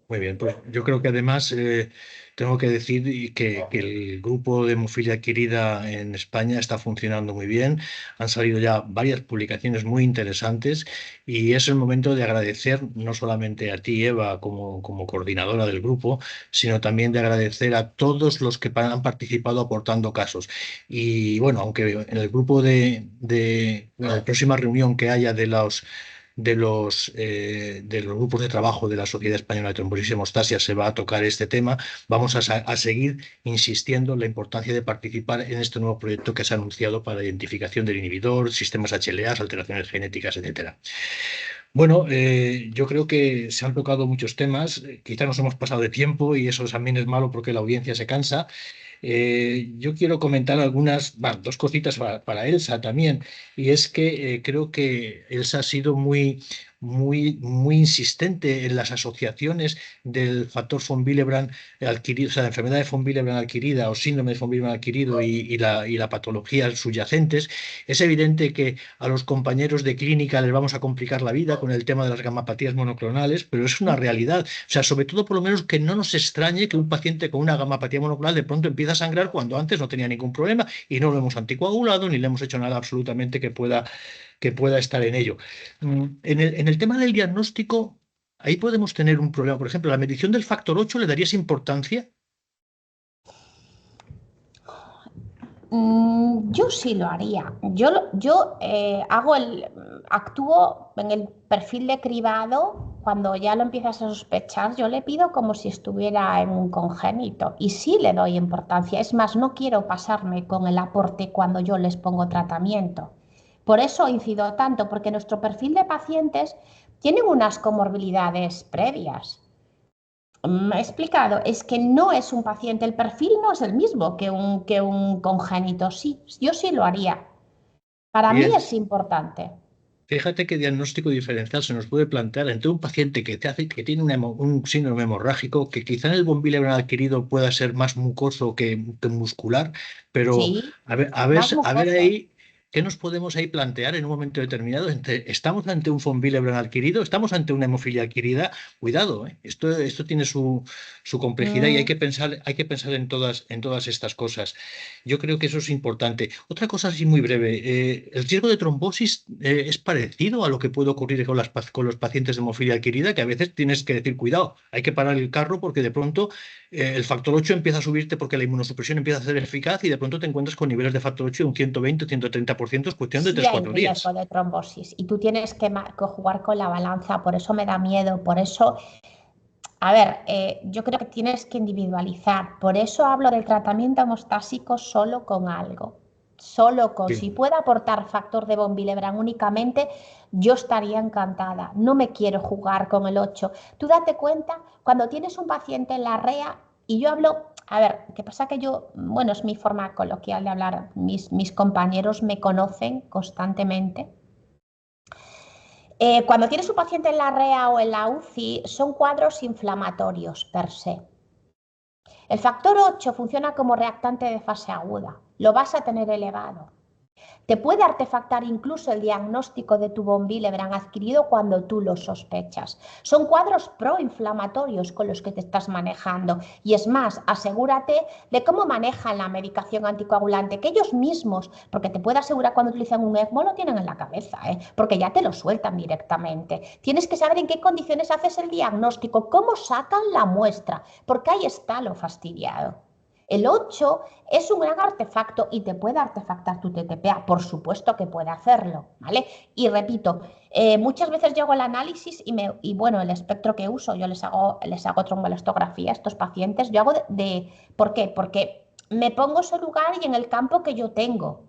Muy bien, pues yo creo que además tengo que decir que el grupo de hemofilia adquirida en España está funcionando muy bien. Han salido ya varias publicaciones muy interesantes y es el momento de agradecer no solamente a ti, Eva, como coordinadora del grupo, sino también de agradecer a todos los que han participado aportando casos. Y bueno, aunque en el grupo de la próxima reunión que haya de los grupos de trabajo de la Sociedad Española de Trombosis y Hemostasia se va a tocar este tema, vamos a seguir insistiendo en la importancia de participar en este nuevo proyecto que se ha anunciado para la identificación del inhibidor, sistemas HLA, alteraciones genéticas, etcétera. Bueno, yo creo que se han tocado muchos temas, quizá nos hemos pasado de tiempo y eso también es malo porque la audiencia se cansa. Yo quiero comentar dos cositas para Elsa también, y es que creo que Elsa ha sido muy insistente en las asociaciones del factor von Willebrand adquirido, o sea, la enfermedad de von Willebrand adquirida o síndrome de von Willebrand adquirido y la patología subyacentes. Es evidente que a los compañeros de clínica les vamos a complicar la vida con el tema de las gamapatías monoclonales, pero es una realidad. O sea, sobre todo por lo menos que no nos extrañe que un paciente con una gamapatía monoclonal de pronto empiece a sangrar cuando antes no tenía ningún problema y no lo hemos anticoagulado ni le hemos hecho nada absolutamente que pueda estar en ello. En el tema del diagnóstico, ahí podemos tener un problema. Por ejemplo, la medición del factor 8, ¿le darías importancia? Yo sí lo haría. Yo actúo en el perfil de cribado. Cuando ya lo empiezas a sospechar, yo le pido como si estuviera en un congénito y sí le doy importancia. Es más, no quiero pasarme con el aporte cuando yo les pongo tratamiento. Por eso incido tanto, porque nuestro perfil de pacientes tienen unas comorbilidades previas. Me he explicado, es que no es un paciente, el perfil no es el mismo que un congénito. Sí, yo sí lo haría. Para mí Bien. es importante. Fíjate qué diagnóstico diferencial se nos puede plantear entre un paciente que tiene un síndrome hemorrágico, que quizá en el von Willebrand adquirido pueda ser más mucoso que muscular, pero Sí, a ver más mucoso. ahí, ¿qué nos podemos ahí plantear en un momento determinado? ¿Estamos ante un von Willebrand adquirido? ¿Estamos ante una hemofilia adquirida? Cuidado, ¿eh? Esto tiene su complejidad y hay Mm, que pensar en todas estas cosas. Yo creo que eso es importante. Otra cosa así muy breve. ¿El riesgo de trombosis es parecido a lo que puede ocurrir con los pacientes de hemofilia adquirida? Que a veces tienes que decir, cuidado, hay que parar el carro porque de pronto el factor 8 empieza a subirte porque la inmunosupresión empieza a ser eficaz y de pronto te encuentras con niveles de factor 8 de un 120, 130%, es cuestión de sí hay 3-4 riesgo días. de trombosis y tú tienes que jugar con la balanza, por eso me da miedo, por eso, a ver, yo creo que tienes que individualizar, por eso hablo del tratamiento hemostásico solo con algo. Si Bien. puede aportar factor de von Willebrand únicamente, yo estaría encantada. No me quiero jugar con el 8. Tú date cuenta, cuando tienes un paciente en la REA, y yo hablo, a ver, ¿qué pasa? Que yo, bueno, es mi forma coloquial de hablar, mis compañeros me conocen constantemente. Cuando tienes un paciente en la REA o en la UCI, son cuadros inflamatorios per se. El factor 8 funciona como reactante de fase aguda. Lo vas a tener elevado. Te puede artefactar incluso el diagnóstico de tu von Willebrand adquirido cuando tú lo sospechas. Son cuadros proinflamatorios con los que te estás manejando. Y es más, asegúrate de cómo manejan la medicación anticoagulante, que ellos mismos, porque te puedo asegurar cuando utilizan un ECMO lo tienen en la cabeza, porque ya te lo sueltan directamente. Tienes que saber en qué condiciones haces el diagnóstico, cómo sacan la muestra, porque ahí está lo fastidiado. El 8 es un gran artefacto y te puede artefactar tu TTPA, por supuesto que puede hacerlo, ¿vale? Y repito, muchas veces yo hago el análisis y bueno, el espectro que uso, yo les hago tromboelastografía a estos pacientes, yo hago ¿por qué? Porque me pongo en su lugar y en el campo que yo tengo.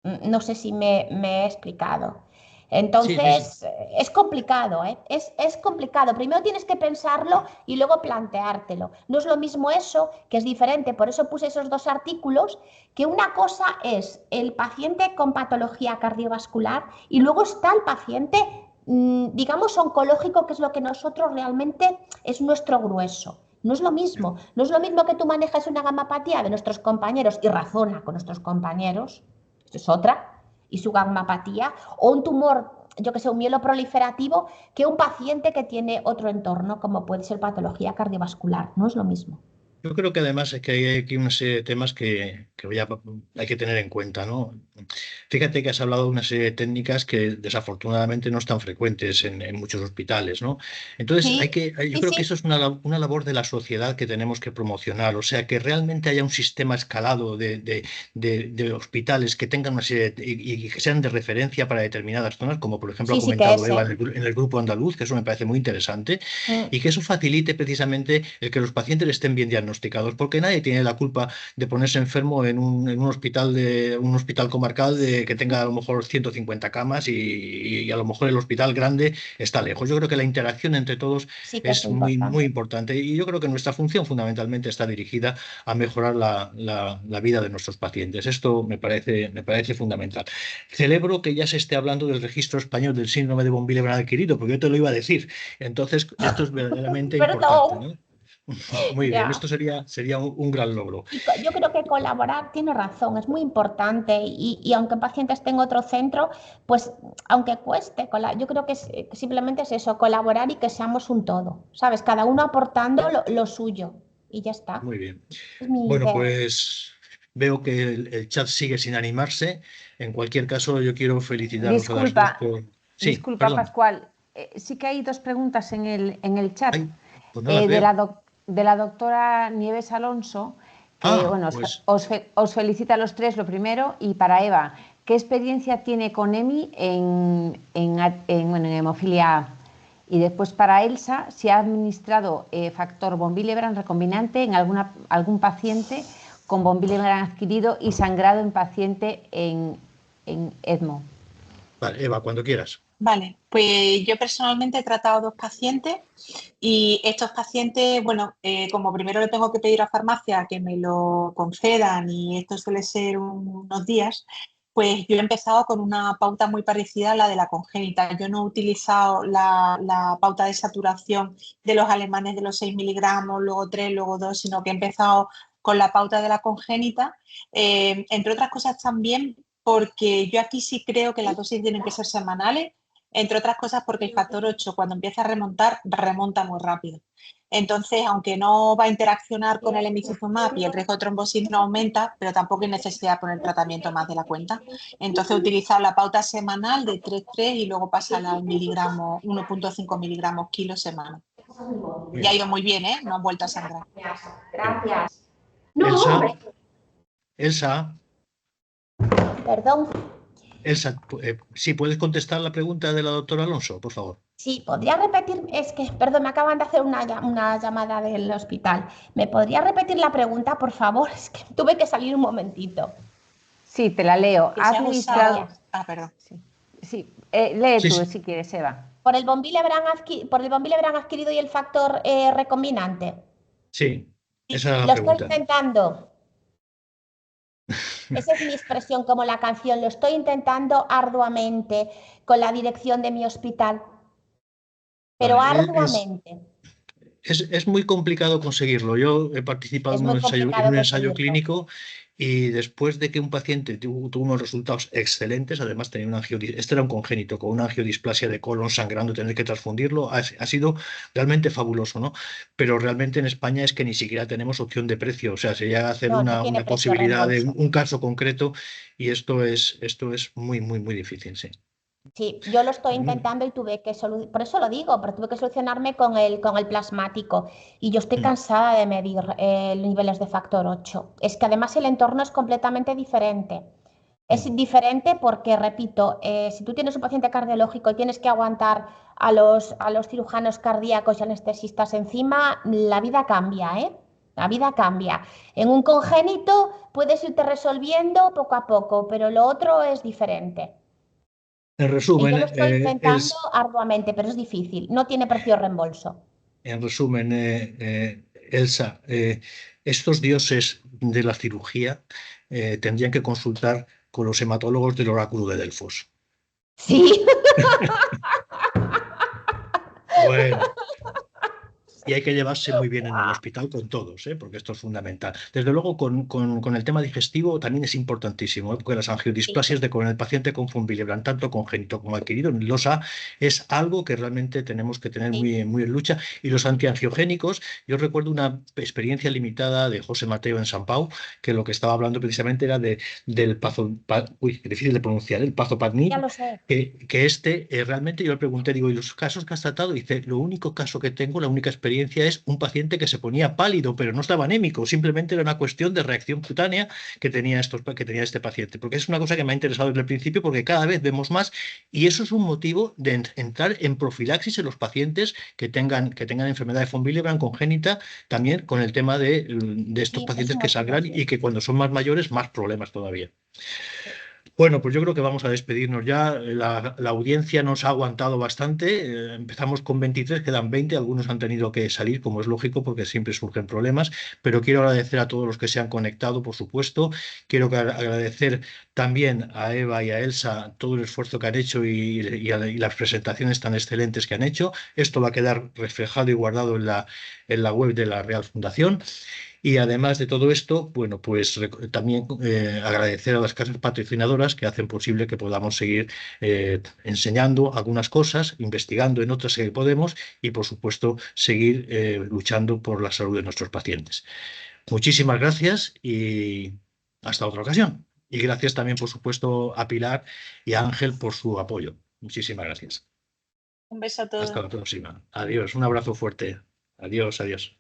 No sé si me he explicado. Sí, sí, sí. Entonces, es complicado, ¿eh? Es complicado. Primero tienes que pensarlo y luego planteártelo. No es lo mismo eso, que es diferente. Por eso puse esos dos artículos, que una cosa es el paciente con patología cardiovascular y luego está el paciente, digamos, oncológico, que es lo que nosotros realmente es nuestro grueso. No es lo mismo. No es lo mismo que tú manejes una gamapatía de nuestros compañeros y razona con nuestros compañeros. Esto es otra. Y su gamapatía, o un tumor, yo que sé, un mieloproliferativo, que un paciente que tiene otro entorno, como puede ser patología cardiovascular. No es lo mismo. Yo creo que además es que hay aquí una serie de temas que hay que tener en cuenta, ¿no? Fíjate que has hablado de una serie de técnicas que desafortunadamente no están frecuentes en muchos hospitales, ¿no? Entonces, Sí, yo sí, creo que sí. eso es una labor de la sociedad que tenemos que promocionar, o sea, que realmente haya un sistema escalado de hospitales que tengan una serie y que sean de referencia para determinadas zonas, como por ejemplo ha Sí, sí que comentado es, Eva ¿eh? en el grupo andaluz, que eso me parece muy interesante, Mm. y que eso facilite precisamente el que los pacientes estén bien diagnosticados diagnosticados, porque nadie tiene la culpa de ponerse enfermo en un hospital comarcal que tenga a lo mejor 150 camas y a lo mejor el hospital grande está lejos. Yo creo que la interacción entre todos Sí que es es muy, muy importante. importante y yo creo que nuestra función fundamentalmente está dirigida a mejorar la vida de nuestros pacientes. Esto me parece fundamental. Celebro que ya se esté hablando del registro español del síndrome de von Willebrand adquirido, porque yo te lo iba a decir. Entonces, esto es verdaderamente importante, Perdón, ¿no? Muy bien, ya. esto sería un gran logro. Y yo creo que colaborar tiene razón, es muy importante y aunque pacientes estén en otro centro, pues aunque cueste, yo creo que simplemente es eso, colaborar y que seamos un todo, ¿sabes? Cada uno aportando lo suyo y ya está. Muy bien. Es mi Bueno, idea. pues veo que el chat sigue sin animarse. En cualquier caso, yo quiero felicitaros a las dos Disculpa, por... Sí, disculpa, perdón. Pascual. Sí que hay dos preguntas en el chat Ay, pues no las de veo. de la doctora Nieves Alonso, que bueno, Pues os felicita a los tres lo primero, y para Eva, ¿qué experiencia tiene con EMI bueno, en hemofilia A? Y después para Elsa, si ha administrado factor von Willebrand recombinante en algún paciente con von Willebrand adquirido y sangrado en paciente en ESMO. vale, Eva, cuando quieras. Vale, pues yo personalmente he tratado 2 pacientes y estos pacientes, bueno, como primero le tengo que pedir a farmacia que me lo concedan y esto suele ser unos días, pues yo he empezado con una pauta muy parecida a la de la congénita. Yo no he utilizado la pauta de saturación de los alemanes de los 6 miligramos, luego 3, luego 2, sino que he empezado con la pauta de la congénita, entre otras cosas también porque yo aquí sí creo que las dosis tienen que ser semanales, entre otras cosas porque el factor 8 cuando empieza a remontar, remonta muy rápido. Entonces, aunque no va a interaccionar con el emicizumab y el riesgo de trombosis no aumenta, pero tampoco hay necesidad de poner tratamiento más de la cuenta. Entonces, he utilizado la pauta semanal de 3,3 y luego pasarla al miligramo, 1,5 miligramos kilo semana. Y ha ido muy bien, ¿eh? No han vuelto a sangrar. Gracias. Elsa, Elsa, Perdón. Elsa, sí, ¿puedes contestar la pregunta de la doctora Alonso, por favor? Sí, podría repetir, es que, perdón, me acaban de hacer una llamada del hospital. ¿Me podría repetir la pregunta, por favor? Es que tuve que salir un momentito. Sí, te la leo. Que Ha se ha administrado... usado... Perdón. Sí, lee Sí, tú sí. si quieres, Eva. Por el von Willebrand adquirido y el factor recombinante. Sí, Sí, esa era la lo estoy pregunta. intentando. Esa es mi expresión como la canción. Lo estoy intentando arduamente con la dirección de mi hospital. Pero Vale, arduamente. es muy complicado conseguirlo. Yo he participado Es en muy complicado un ensayo conseguirlo. clínico y después de que un paciente tuvo unos resultados excelentes, además tenía este era un congénito con una angiodisplasia de colon sangrando, tener que transfundirlo, ha sido realmente fabuloso, ¿no? Pero realmente en España es que ni siquiera tenemos opción de precio, o sea, sería hacer No, no tiene una precio posibilidad de reembolso. un caso concreto y esto es muy, muy, muy difícil, sí. Sí, yo lo estoy intentando y tuve que por eso lo digo, pero tuve que solucionarme con el plasmático y yo estoy cansada de medir niveles de factor 8. Es que además el entorno es completamente diferente. Es diferente porque, repito, si tú tienes un paciente cardiológico y tienes que aguantar a los cirujanos cardíacos y anestesistas encima, la vida cambia, ¿eh? La vida cambia. En un congénito puedes irte resolviendo poco a poco, pero lo otro es diferente. En Y yo resumen, lo estoy intentando arduamente, pero es difícil. No tiene precio reembolso. En resumen, Elsa, estos dioses de la cirugía tendrían que consultar con los hematólogos del oráculo de Delfos. Sí. Bueno, y hay que llevarse muy bien en el hospital con todos, porque esto es fundamental. Desde luego, con el tema digestivo también es importantísimo, porque las angiodisplasias con el paciente con von Willebrand, tanto congénito como adquirido en losa, es algo que realmente tenemos que tener muy, muy en lucha. Y los antiangiogénicos, yo recuerdo una experiencia limitada de José Mateo en San Pau, que lo que estaba hablando precisamente era del difícil de pronunciar, el Ya pazopanib, lo sé. que realmente yo le pregunté, digo, ¿y los casos que has tratado? Y dice, lo único caso que tengo, la única experiencia experiencia es un paciente que se ponía pálido, pero no estaba anémico, simplemente era una cuestión de reacción cutánea que tenía este paciente, porque es una cosa que me ha interesado desde el principio, porque cada vez vemos más, y eso es un motivo de entrar en profilaxis en los pacientes que tengan enfermedad de von Willebrand congénita, también con el tema de estos pacientes que sangran y que cuando son más mayores, más problemas todavía. Bueno, pues yo creo que vamos a despedirnos ya. La audiencia nos ha aguantado bastante. Empezamos con 23, quedan 20. Algunos han tenido que salir, como es lógico, porque siempre surgen problemas. Pero quiero agradecer a todos los que se han conectado, por supuesto. Quiero agradecer también a Eva y a Elsa todo el esfuerzo que han hecho y las presentaciones tan excelentes que han hecho. Esto va a quedar reflejado y guardado en la web de la Real Fundación. Y además de todo esto, bueno, pues también agradecer a las casas patrocinadoras que hacen posible que podamos seguir enseñando algunas cosas, investigando en otras que podemos y, por supuesto, seguir luchando por la salud de nuestros pacientes. Muchísimas gracias y hasta otra ocasión. Y gracias también, por supuesto, a Pilar y a Ángel por su apoyo. Muchísimas gracias. Un beso a todos. Hasta la próxima. Adiós. Un abrazo fuerte. Adiós, adiós.